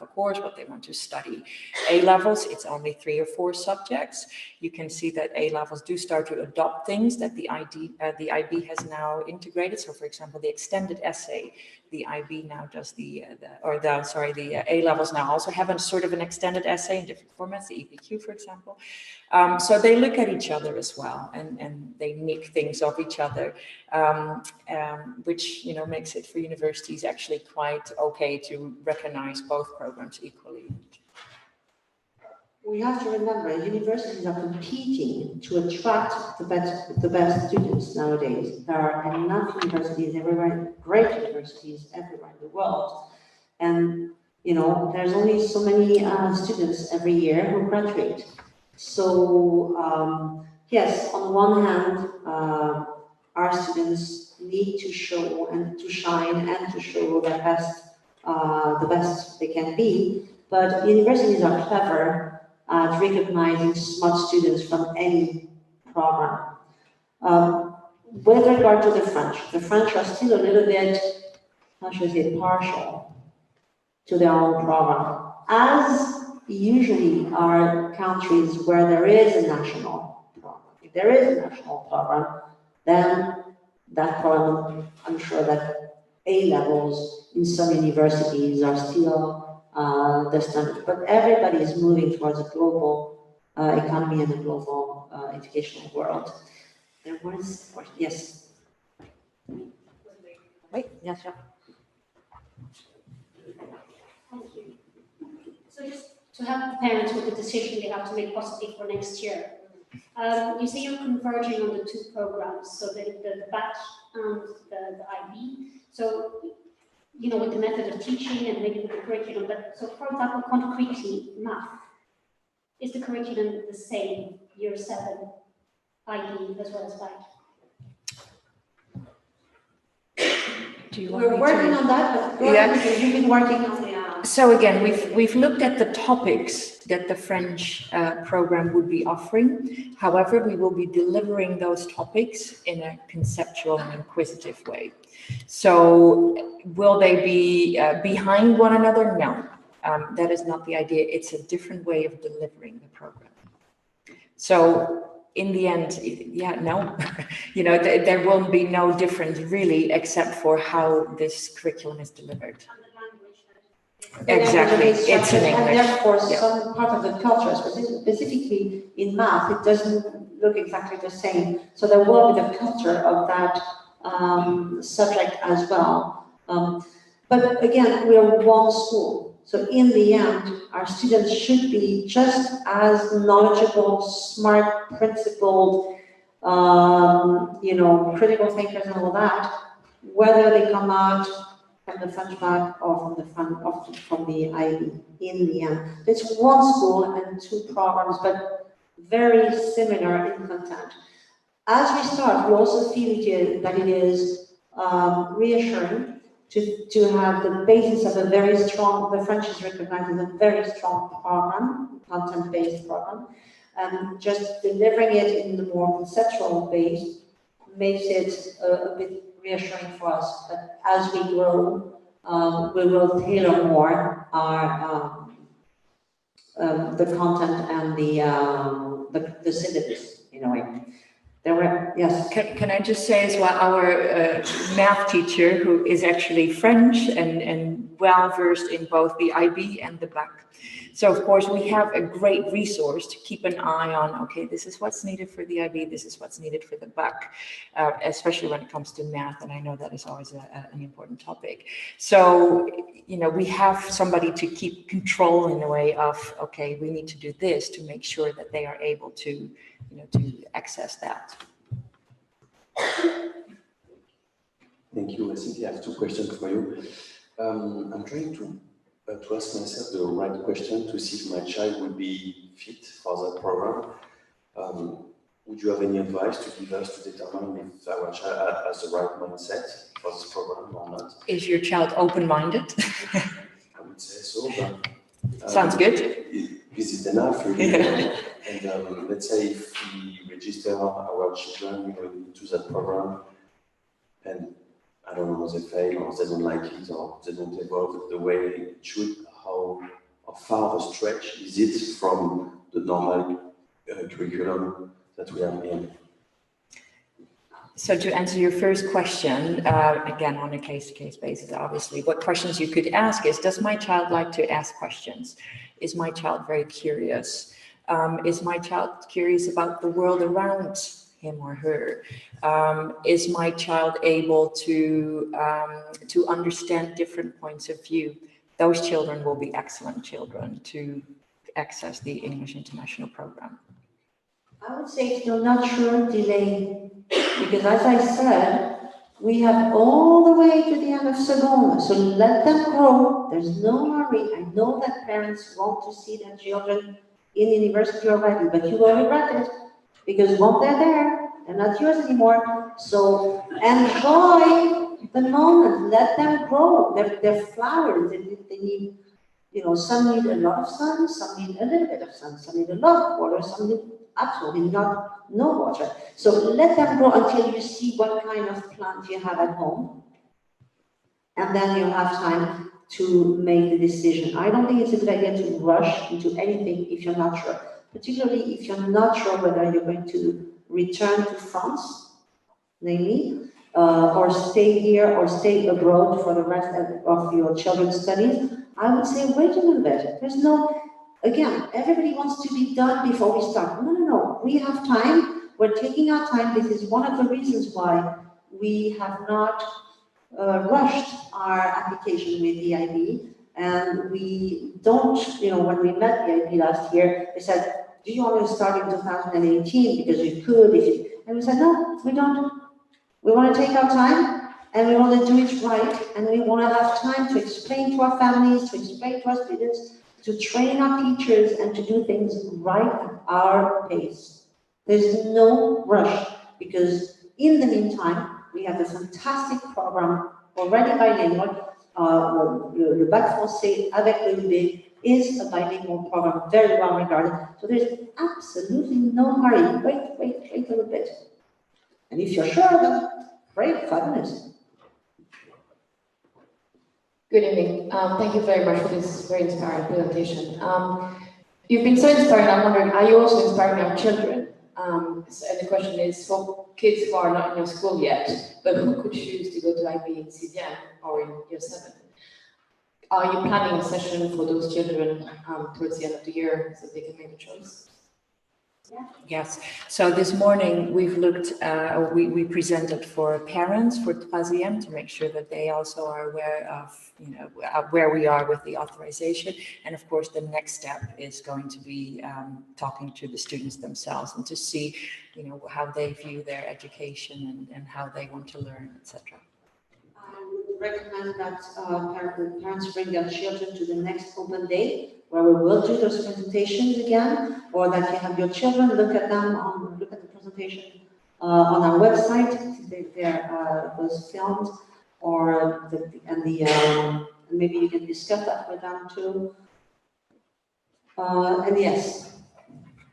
Speaker 1: a course, what they want to study. A levels, it's only 3 or 4 subjects. You can see that A levels do start to adopt things that the IB has now integrated. So, for example, the extended essay, the IB now does the A levels now also have a sort of an extended essay in different formats, the EPQ, for example. So they look at each other as well, and they nick things off each other, which makes it for universities actually quite okay to recognize both programs equally.
Speaker 2: We have to remember, universities are competing to attract the best students nowadays. There are enough universities everywhere, great universities everywhere in the world, and there's only so many students every year who graduate. So yes, on one hand, our students need to show and to shine and to show their best, the best they can be. But universities are clever at recognizing smart students from any program. With regard to the French are still a little bit, how should I say, partial to their own program, as usually are countries where there is a national program. If there is a national program, then that program, I'm sure that A levels in some universities are still the standard, but everybody is moving towards a global economy and a global educational world. There was, yes. Wait, yes, sir.
Speaker 8: to help the parents with the decision they have to make possibly for next year. You say you're converging on the two programs, so the batch and the IB. So, you know, with the method of teaching and maybe with the curriculum, but so for example, concretely, math. Is the curriculum the same, year 7, IB as well as batch?
Speaker 2: We're working on that, but you've been working on the...
Speaker 1: So again, we've looked at the topics that the French program would be offering. However, we will be delivering those topics in a conceptual and inquisitive way. So will they be behind one another? No, that is not the idea. It's a different way of delivering the program. So in the end, yeah, no, you know, there won't be no difference really, except for how this curriculum is delivered. Exactly, it's in English.
Speaker 2: And therefore, some part of the culture, specifically in math, it doesn't look exactly the same. So there will be the culture of that subject as well. But again, we are one school. So in the end, our students should be just as knowledgeable, smart, principled, you know, critical thinkers and all that, whether they come out from the French bac or from the IB in the end. It's one school and two programs, but very similar in content. As we start, we also feel that it is reassuring to have the basis of a very strong, the French is recognized as a very strong program, content-based program, and just delivering it in the more conceptual base makes it a bit reassuring for us. But as we grow, we will tailor more our the content and the syllabus in a way. There were, yes.
Speaker 1: Can I just say as well, our math teacher, who is actually French and well-versed in both the IB and the bac. So of course we have a great resource to keep an eye on, okay, this is what's needed for the IB, this is what's needed for the bac, especially when it comes to math, and I know that is always an important topic. So, you know, we have somebody to keep control in a way of, okay, we need to do this to make sure that they are able to, you know, to access that.
Speaker 9: Thank you. I think I have two questions for you. I'm trying to ask myself the right question to see if my child will be fit for that program. Would you have any advice to give us to determine if our child has the right mindset for this program or not?
Speaker 1: Is your child open-minded?
Speaker 9: I would say so, but...
Speaker 1: Sounds good.
Speaker 9: Is it enough? Really? And let's say if we register our children, you know, into that program, and I don't know, they fail or they don't like it or they don't evolve the way it should, how far a stretch is it from the normal curriculum that we have here?
Speaker 1: So to answer your first question, again, on a case-to-case basis, obviously, what questions you could ask is, does my child like to ask questions? Is my child very curious? Is my child curious about the world around him or her? Is my child able to understand different points of view? Those children will be excellent children to access the English International Program.
Speaker 2: I would say if you're not sure, delay. Because as I said, we have all the way to the end of second, so let them grow. There's no hurry. I know that parents want to see their children in university already, but you will regret it because once they're there, they're not yours anymore. So enjoy the moment. Let them grow. They're flowers. They need, you know, some need a lot of sun, some need a little bit of sun, some need a lot of water, some need absolutely no water. So let them grow until you see what kind of plant you have at home. And then you'll have time to make the decision. I don't think it's a good idea to rush into anything if you're not sure. Particularly if you're not sure whether you're going to return to France, namely, or stay here or stay abroad for the rest of your children's studies. I would say wait a little bit. There's no... Again, everybody wants to be done before we start. No. We have time. We're taking our time. This is one of the reasons why we have not rushed our application with the IB. And we don't, when we met the IB last year, they said, do you want to start in 2018 because you could? And we said, no, we don't. We want to take our time and we want to do it right. And we want to have time to explain to our families, to explain to our students, to train our teachers and to do things right at our pace. There's no rush because in the meantime, we have a fantastic program already bilingual. Le bac français avec le UB is a bilingual program, very well regarded. So there's absolutely no hurry. Wait a little bit. And if you're sure, then great, 5 minutes.
Speaker 3: Good evening. Thank you very much for this very inspiring presentation. You've been so inspiring. I'm wondering, are you also inspiring our children? And the question is, for kids who are not in your school yet, but who could choose to go to IB in CVM or in year 7? Are you planning a session for those children towards the end of the year so they can make a choice?
Speaker 1: Yes. So this morning we've looked, we presented for parents for troisième to make sure that they also are aware of, where we are with the authorization. And of course, the next step is going to be talking to the students themselves and to see, how they view their education and how they want to learn, etc.
Speaker 2: I would recommend that parents bring their children to the next open day, where we will do those presentations again, or that you have your children look at the presentation on our website. Those filmed, or maybe you can discuss that with them too. And yes,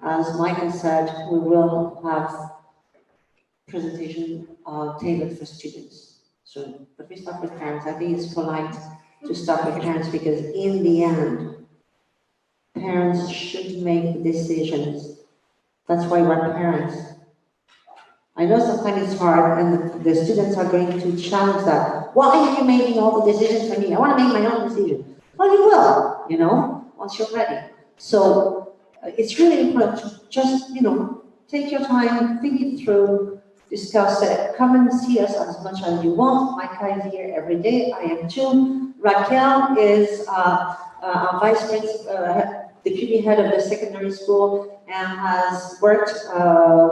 Speaker 2: as Michael said, we will have presentation tailored for students. So, but we start with parents. I think it's polite to start with parents because in the end, parents should make the decisions. That's why we're parents. I know sometimes it's hard and the students are going to challenge that. Why are you making all the decisions for me? I want to make my own decision. Well, you will, once you're ready. So it's really important to just, take your time, think it through, discuss it. Come and see us as much as you want. Micah is here every day. I am too. Raquel is our vice principal, deputy head of the secondary school, and has worked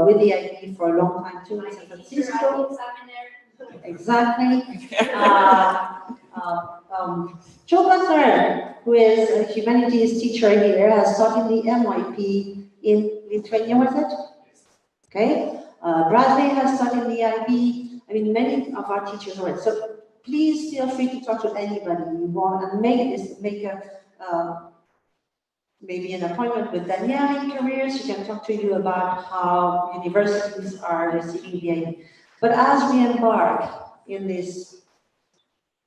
Speaker 2: with the IB for a long time too in San Francisco. Exactly. Joe Butler, who is a humanities teacher here, has taught in the MYP in Lithuania, was it? Okay. Bradley has taught in the IB. I mean, many of our teachers are. So please feel free to talk to anybody you want and maybe an appointment with Danielle in Careers. She can talk to you about how universities are receiving the IB. But as we embark in this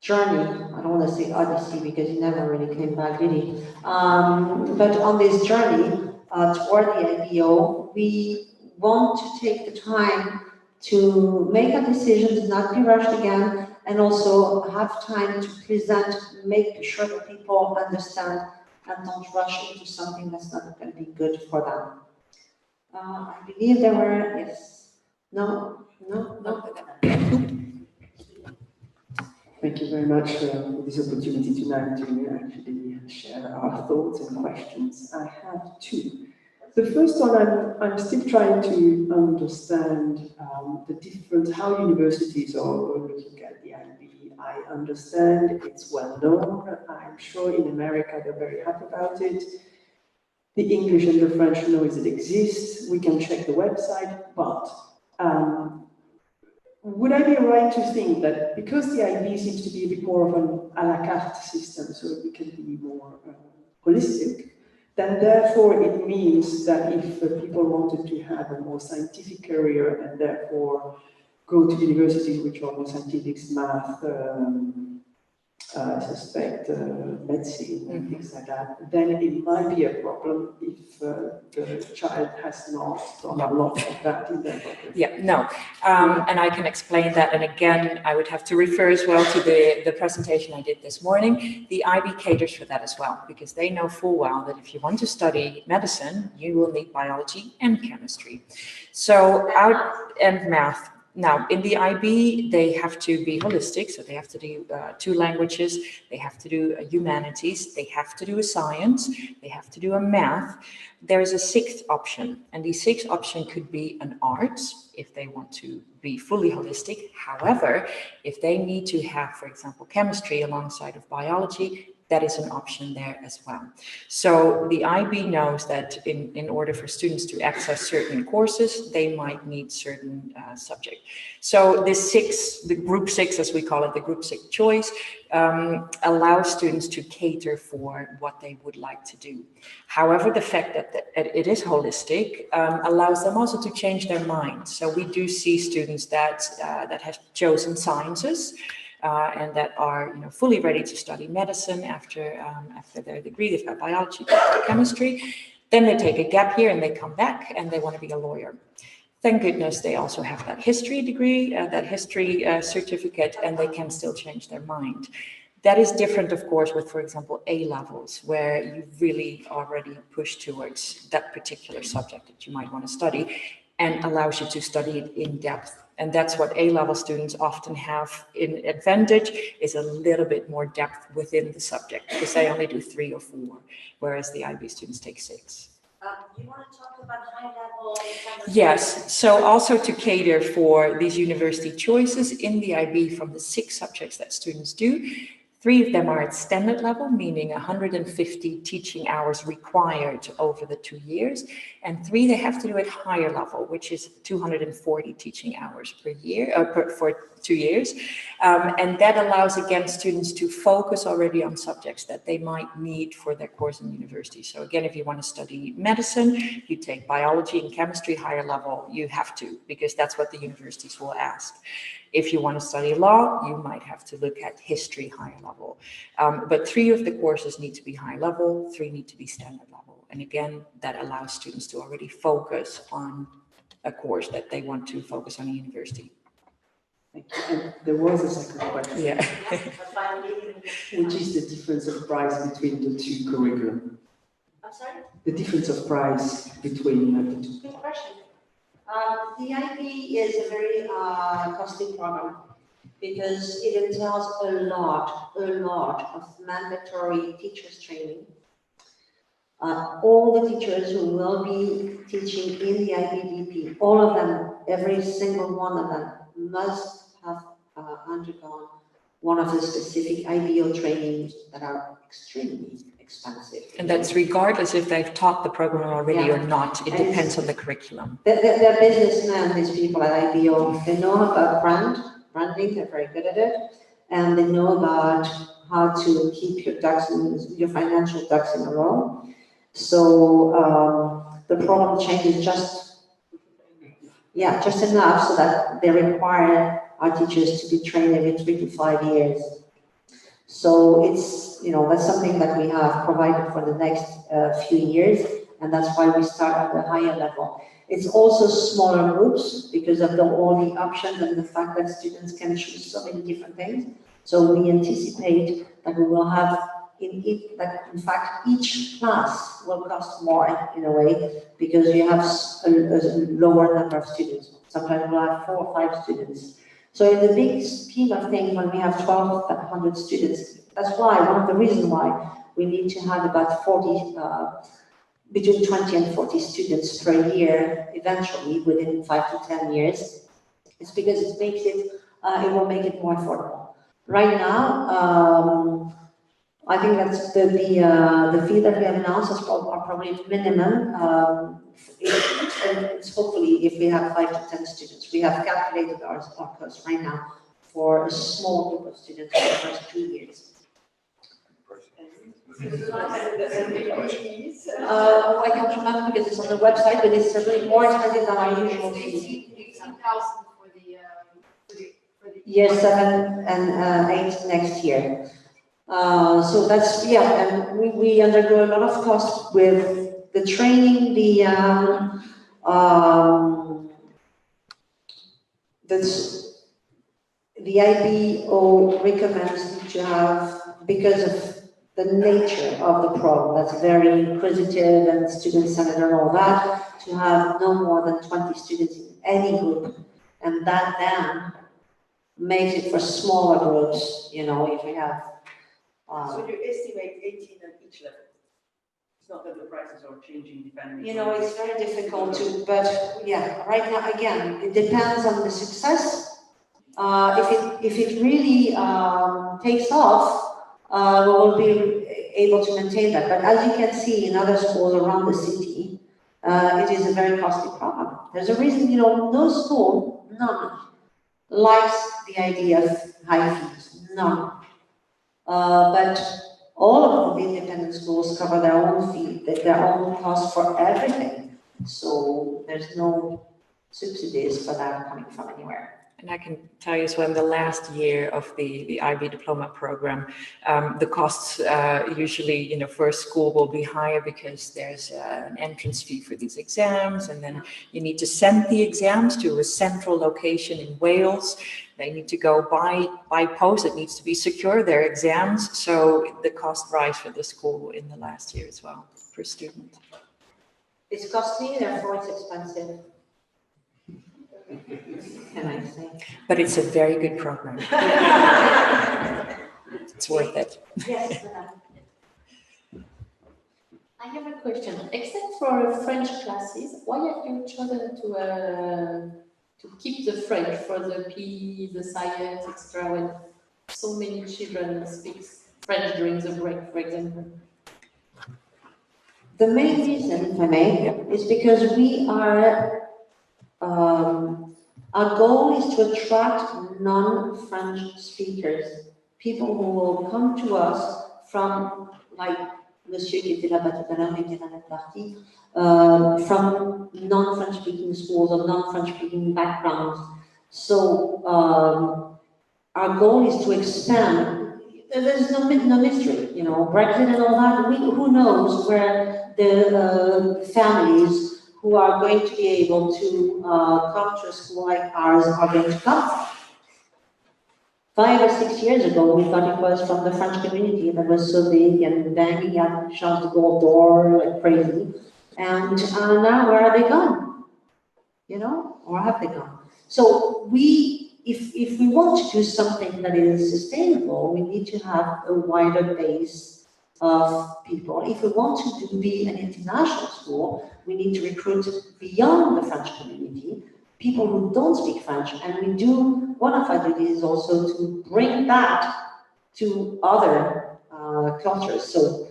Speaker 2: journey, I don't want to say odyssey because you never really came back, really. But on this journey toward the IBO, we want to take the time to make our decisions, not be rushed again, and also have time to present, make sure that people understand and don't rush into something that's not going to be good for them. I believe there were, yes, no.
Speaker 10: Thank you very much for this opportunity tonight to actually share our thoughts and questions. I have two. The first one, I'm still trying to understand the different, how universities are looking at the IB. I understand it's well known. I'm sure in America they're very happy about it. The English and the French know it exists. We can check the website, but would I be right to think that because the IB seems to be a bit more of an à la carte system, so it can be more holistic, then therefore it means that if people wanted to have a more scientific career and therefore go to universities which are more scientific, math, I suspect medicine and things like that, then it might be a problem if the child has not done a lot of that in their pocket.
Speaker 1: Yeah, no, and I can explain that. And again, I would have to refer as well to the presentation I did this morning. The IB caters for that as well, because they know full well that if you want to study medicine, you will need biology and chemistry. So and math. Now, in the IB, they have to be holistic, so they have to do 2 languages, they have to do humanities, they have to do a science, they have to do a math. There is a 6th option, and the 6th option could be an arts, if they want to be fully holistic. However, if they need to have, for example, chemistry alongside of biology, that is an option there as well. So the IB knows that in order for students to access certain courses, they might need certain subject. So the group 6, as we call it, the group 6 choice, allows students to cater for what they would like to do. However, the fact that it is holistic allows them also to change their mind. So we do see students that have chosen sciences, and that are fully ready to study medicine after their degree. They've got biology, chemistry. Then they take a gap year and they come back and they want to be a lawyer. Thank goodness they also have that history degree, that history certificate, and they can still change their mind. That is different, of course, with, for example, A levels, where you really already push towards that particular subject that you might want to study, and allows you to study it in depth. And that's what A-level students often have in advantage, is a little bit more depth within the subject, because they only do 3 or 4, whereas the IB students take 6.
Speaker 2: You want to talk about high level?
Speaker 1: Yes, so also to cater for these university choices in the IB from the 6 subjects that students do, 3 of them are at standard level, meaning 150 teaching hours required over the 2 years, and 3 they have to do at higher level, which is 240 teaching hours per year, for 2 years, and that allows again students to focus already on subjects that they might need for their course in university. So again, if you want to study medicine, you take biology and chemistry higher level, you have to, because that's what the universities will ask. If you want to study law, you might have to look at history higher level. But 3 of the courses need to be high level, 3 need to be standard level. And again, that allows students to already focus on a course that they want to focus on in university.
Speaker 10: Thank you. And there was a second question.
Speaker 1: Yeah.
Speaker 10: Which is the difference of price between the 2 curriculum?
Speaker 2: I'm sorry?
Speaker 10: The difference of price between the 2.
Speaker 2: Good question. The IB is a very costly program because it entails a lot of mandatory teachers training. All the teachers who will be teaching in the IBDP, all of them, every single one of them must have undergone one of the specific IBO trainings that are extremely expensive.
Speaker 1: And that's regardless if they've taught the program already or not. It depends on the curriculum.
Speaker 2: They're businessmen, these people at IBO. They know about branding, they're very good at it. And they know about how to keep your financial ducks in a row. So the program changes just enough so that they require our teachers to be trained every 3 to 5 years. So it's, that's something that we have provided for the next few years, and that's why we start at the higher level. It's also smaller groups because of all the options and the fact that students can choose so many different things. So we anticipate that we will have in fact each class will cost more in a way because you have a lower number of students. Sometimes we'll have 4 or 5 students. So in the big scheme of things, when we have 1,200 students, that's why, one of the reasons why we need to have about between 20 and 40 students per year, eventually, within 5 to 10 years. It's because it will make it more affordable. Right now, I think that's the fee that we have announced are probably minimum. It's hopefully if we have 5 to 10 students. We have calculated our cost right now for a small group of students for the first 2 years. I can't remember because it's on the website, but it's certainly more expensive than our usual fee.
Speaker 3: 18,000 for the
Speaker 2: year 7 and 8 next year. So that's, and we undergo a lot of cost with the training, the IBO recommends to have, because of the nature of the program, that's very inquisitive and student-centered and all that, to have no more than 20 students in any group And that then makes it for smaller groups, you know, if we have.
Speaker 10: So you estimate 18 at each level? It's not that the prices are changing depending.
Speaker 2: You know, it's very difficult to, but yeah, right now, again, it depends on the success. If it really takes off, we will be able to maintain that. But as you can see in other schools around the city, it is a very costly problem. There's a reason, you know, no school, none, likes the idea of high fees, none. But all of the independent schools cover their own fee, their own cost for everything. So there's no subsidies for that coming from anywhere.
Speaker 1: And I can tell you as well, in the last year of the IB diploma program, the costs usually, you know, for a school will be higher because there's an entrance fee for these exams, and then you need to send the exams to a central location in Wales. They need to go by post. It needs to be secure, their exams. So the cost rise for the school in the last year as well per student.
Speaker 2: It's costly, therefore it's expensive. Can I say?
Speaker 1: But it's a very good program. It's worth it.
Speaker 2: Yes.
Speaker 3: I have a question. Except for French classes, why have you chosen to keep the French for the PE, the science, etc., when so many children speak French during the break, for example?
Speaker 2: The main reason, if I may, is because we are, our goal is to attract non-French speakers, people who will come to us from, like Monsieur qui était là-bas tout à l'heure, qui était dans la partie, from non-French speaking schools or non-French speaking backgrounds. So our goal is to expand. There's no mystery, you know, Brexit and all that. Who knows where the families who are going to be able to come to a school like ours are going to come from. 5 or 6 years ago, we thought it was from the French community that was so big and banging at Charles de Gaulle door like crazy. And now where are they gone? You know, or have they gone? So if we want to do something that is sustainable, we need to have a wider base of people. If we want to be an international school, we need to recruit beyond the French community, people who don't speak French, and one of our duties is also to bring that to other cultures. So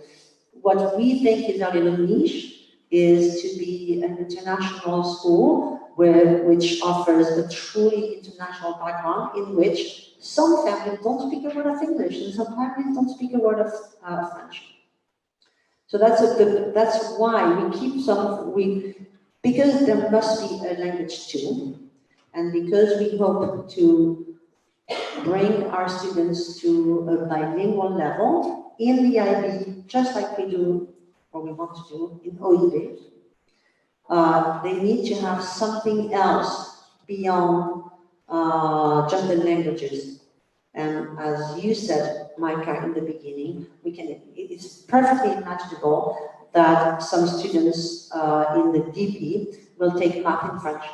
Speaker 2: what we think is our little niche is to be an international school which offers a truly international background in which some families don't speak a word of English and some families don't speak a word of French. So that's why we keep because there must be a language too, and because we hope to bring our students to a bilingual level in the IB, just like we do, or we want to do in OIB, they need to have something else beyond just the languages. And as you said, Micah, in the beginning, it's perfectly imaginable that some students in the DP will take math in French.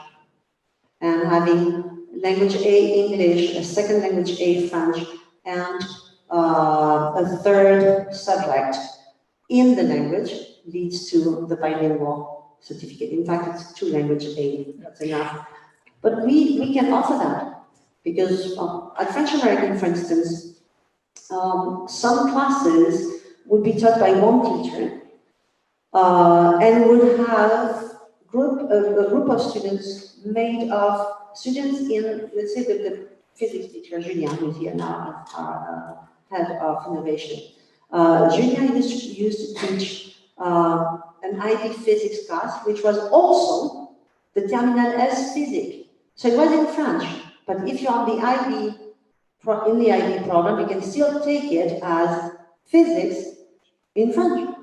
Speaker 2: And having language A English, a second language A French, and a third subject in the language leads to the bilingual certificate. In fact, it's 2 language A, that's enough. But we can offer that because at French American, for instance, some classes would be taught by one teacher and would have a group of students made of students in, let's say, the physics teacher, Julien, who's here now, our head of innovation. Julien used to teach an IB physics class, which was also the terminal S physics. So it was in French, but if you're on the IB, in the IB program, you can still take it as physics in French.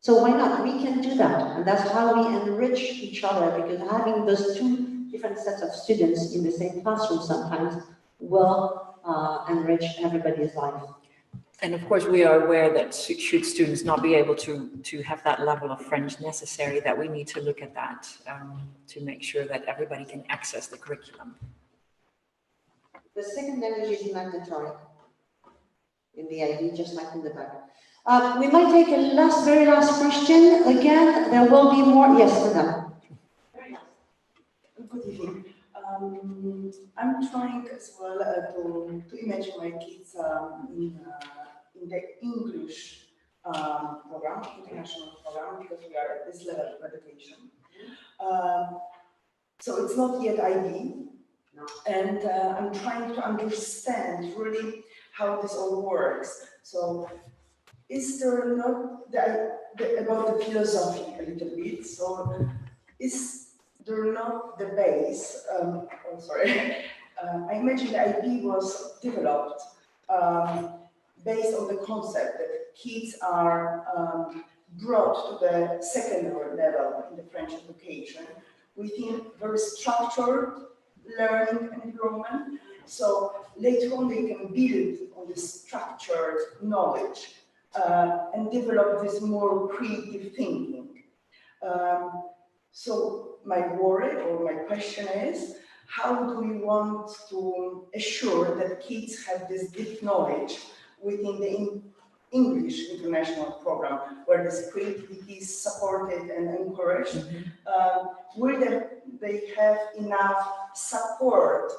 Speaker 2: So why not? We can do that, and that's how we enrich each other, because having those 2 different sets of students in the same classroom sometimes will enrich everybody's life.
Speaker 1: And of course, we are aware that should students not be able to have that level of French necessary, that we need to look at that to make sure that everybody can access the curriculum.
Speaker 2: The second language is mandatory in the IB, just like in the back. We might take a very last question. Again, there will be more. Yes, madam.
Speaker 7: Good evening. I'm trying as well to imagine my kids in the English program, international program, because we are at this level of education. So it's not yet IB, and I'm trying to understand really how this all works. So is there not about the philosophy a little bit? So is there not the base? I imagine the IB was developed based on the concept that kids are brought to the secondary level in the French education within very structured learning environment. So later on they can build on the structured knowledge and develop this more creative thinking. So my worry or my question is, how do we want to assure that kids have this deep knowledge within the English international program, where this creativity is supported and encouraged? Will they have enough support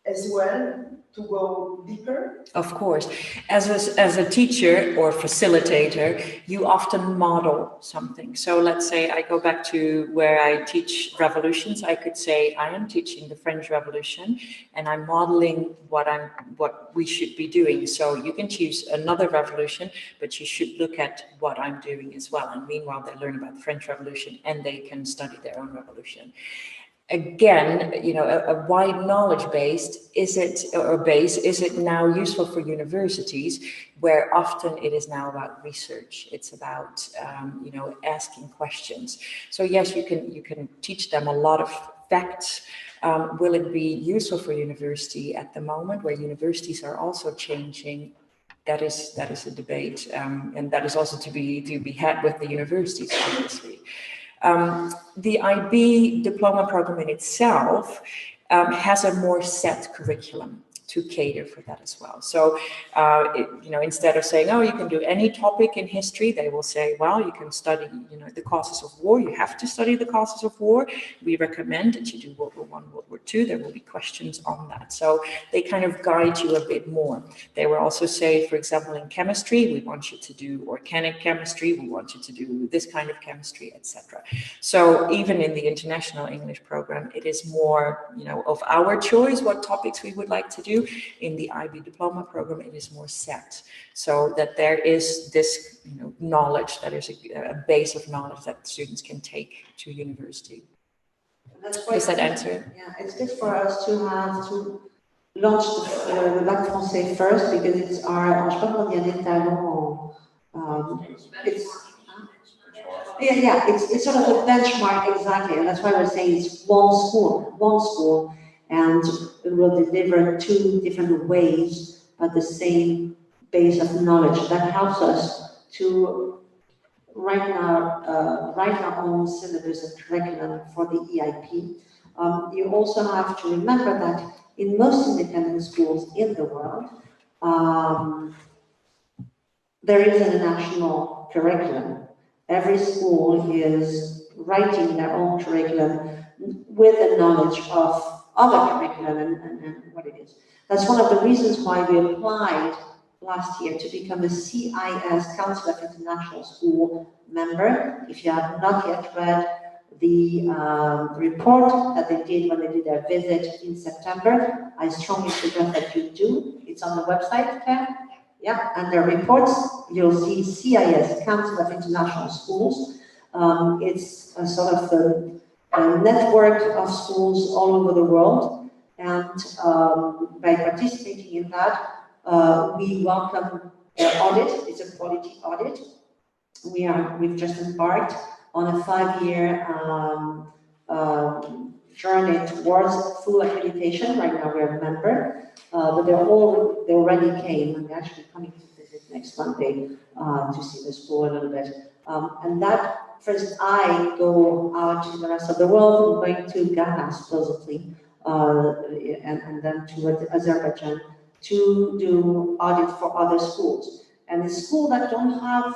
Speaker 7: as well to go deeper?
Speaker 1: Of course. As a teacher or facilitator, you often model something. So let's say I go back to where I teach revolutions. I could say I am teaching the French Revolution and I'm modeling what we should be doing. So you can choose another revolution, but you should look at what I'm doing as well. And meanwhile, they learn about the French Revolution and they can study their own revolution. Again, a wide knowledge base, is it now useful for universities, where often it is now about research? It's about, asking questions. So yes, you can teach them a lot of facts. Will it be useful for university at the moment, where universities are also changing? That is a debate, and that is also to be had with the universities, obviously. The IB diploma program in itself has a more set curriculum to cater for that as well. So, instead of saying, oh, you can do any topic in history, they will say, well, you can study, the causes of war. You have to study the causes of war. We recommend that you do World War I, World War II. There will be questions on that. So they kind of guide you a bit more. They will also say, for example, in chemistry, we want you to do organic chemistry. We want you to do this kind of chemistry, etc. So even in the international English program, it is more, of our choice what topics we would like to do. In the IB diploma program, it is more set, so that there is this knowledge, that is a base of knowledge that students can take to university. Does that answer?
Speaker 2: Yeah, it's good for us to have to launch the Bac Français first, because it's our, je sais pas comment dire, des talents. It's sort of a benchmark, exactly, and that's why we're saying it's one school, and it will deliver two different ways, but the same base of knowledge. That helps us to write our own syllabus and curriculum for the EIP. You also have to remember that in most independent schools in the world, there is a national curriculum. Every school is writing their own curriculum with the knowledge of other curriculum and what it is. That's one of the reasons why we applied last year to become a CIS, Council of International School member. If you have not yet read the report that they did when they did their visit in September, I strongly suggest that you do. It's on the website, Ken. Yeah, and their reports, you'll see CIS, Council of International Schools. It's a sort of a network of schools all over the world, and by participating in that, we welcome their audit. It's a quality audit. We've just embarked on a 5-year journey towards full accreditation. Right now we're a member, but they already came, and they're actually coming to visit next next Monday to see the school a little bit. And that, first, I go out to the rest of the world. I'm going to Ghana, supposedly, and then to Azerbaijan to do audit for other schools. And the school that don't have,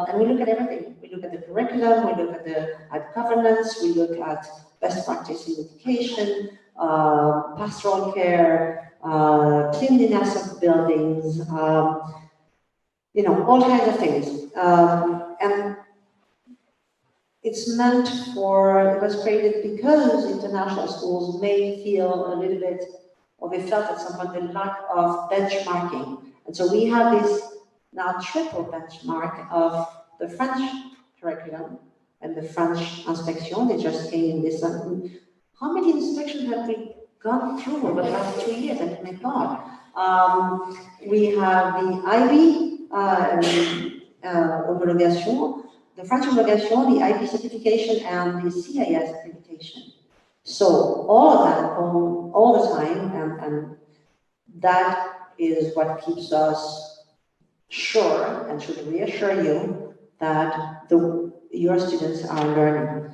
Speaker 2: and we look at everything. We look at the curriculum, we look at governance, we look at best practice in education, pastoral care, cleanliness of buildings, you know, all kinds of things. And it's meant for, it was created because international schools may feel a little bit, or they felt at some point, the lack of benchmarking. And so we have this now triple benchmark of the French curriculum and the French inspection. They just came in this. How many inspections have we gone through over the last 2 years? I mean, my God. We have the IB homologation, the French homologation, the IB certification, and the CIS accreditation. So all of that all the time, and that is what keeps us sure and should reassure you that your students are learning.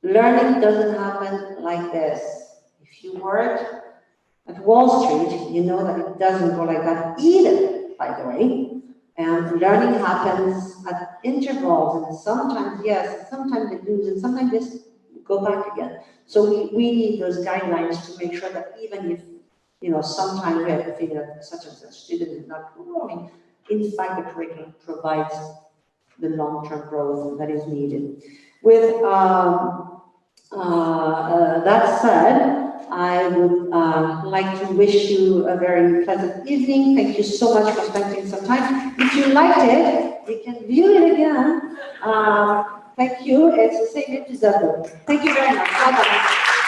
Speaker 2: Learning doesn't happen like this. If you work at Wall Street, you know that it doesn't go like that either, by the way. And learning happens at intervals, and sometimes yes, sometimes they lose, and sometimes they go back again. So we need those guidelines to make sure that even if, you know, sometimes we have to figure that such and such student is not growing, in fact, the curriculum provides the long-term growth that is needed. With that said, I would like to wish you a very pleasant evening. Thank you so much for spending some time. If you liked it, you can view it again. Thank you. It's the same episode. Thank you very much. Bye-bye.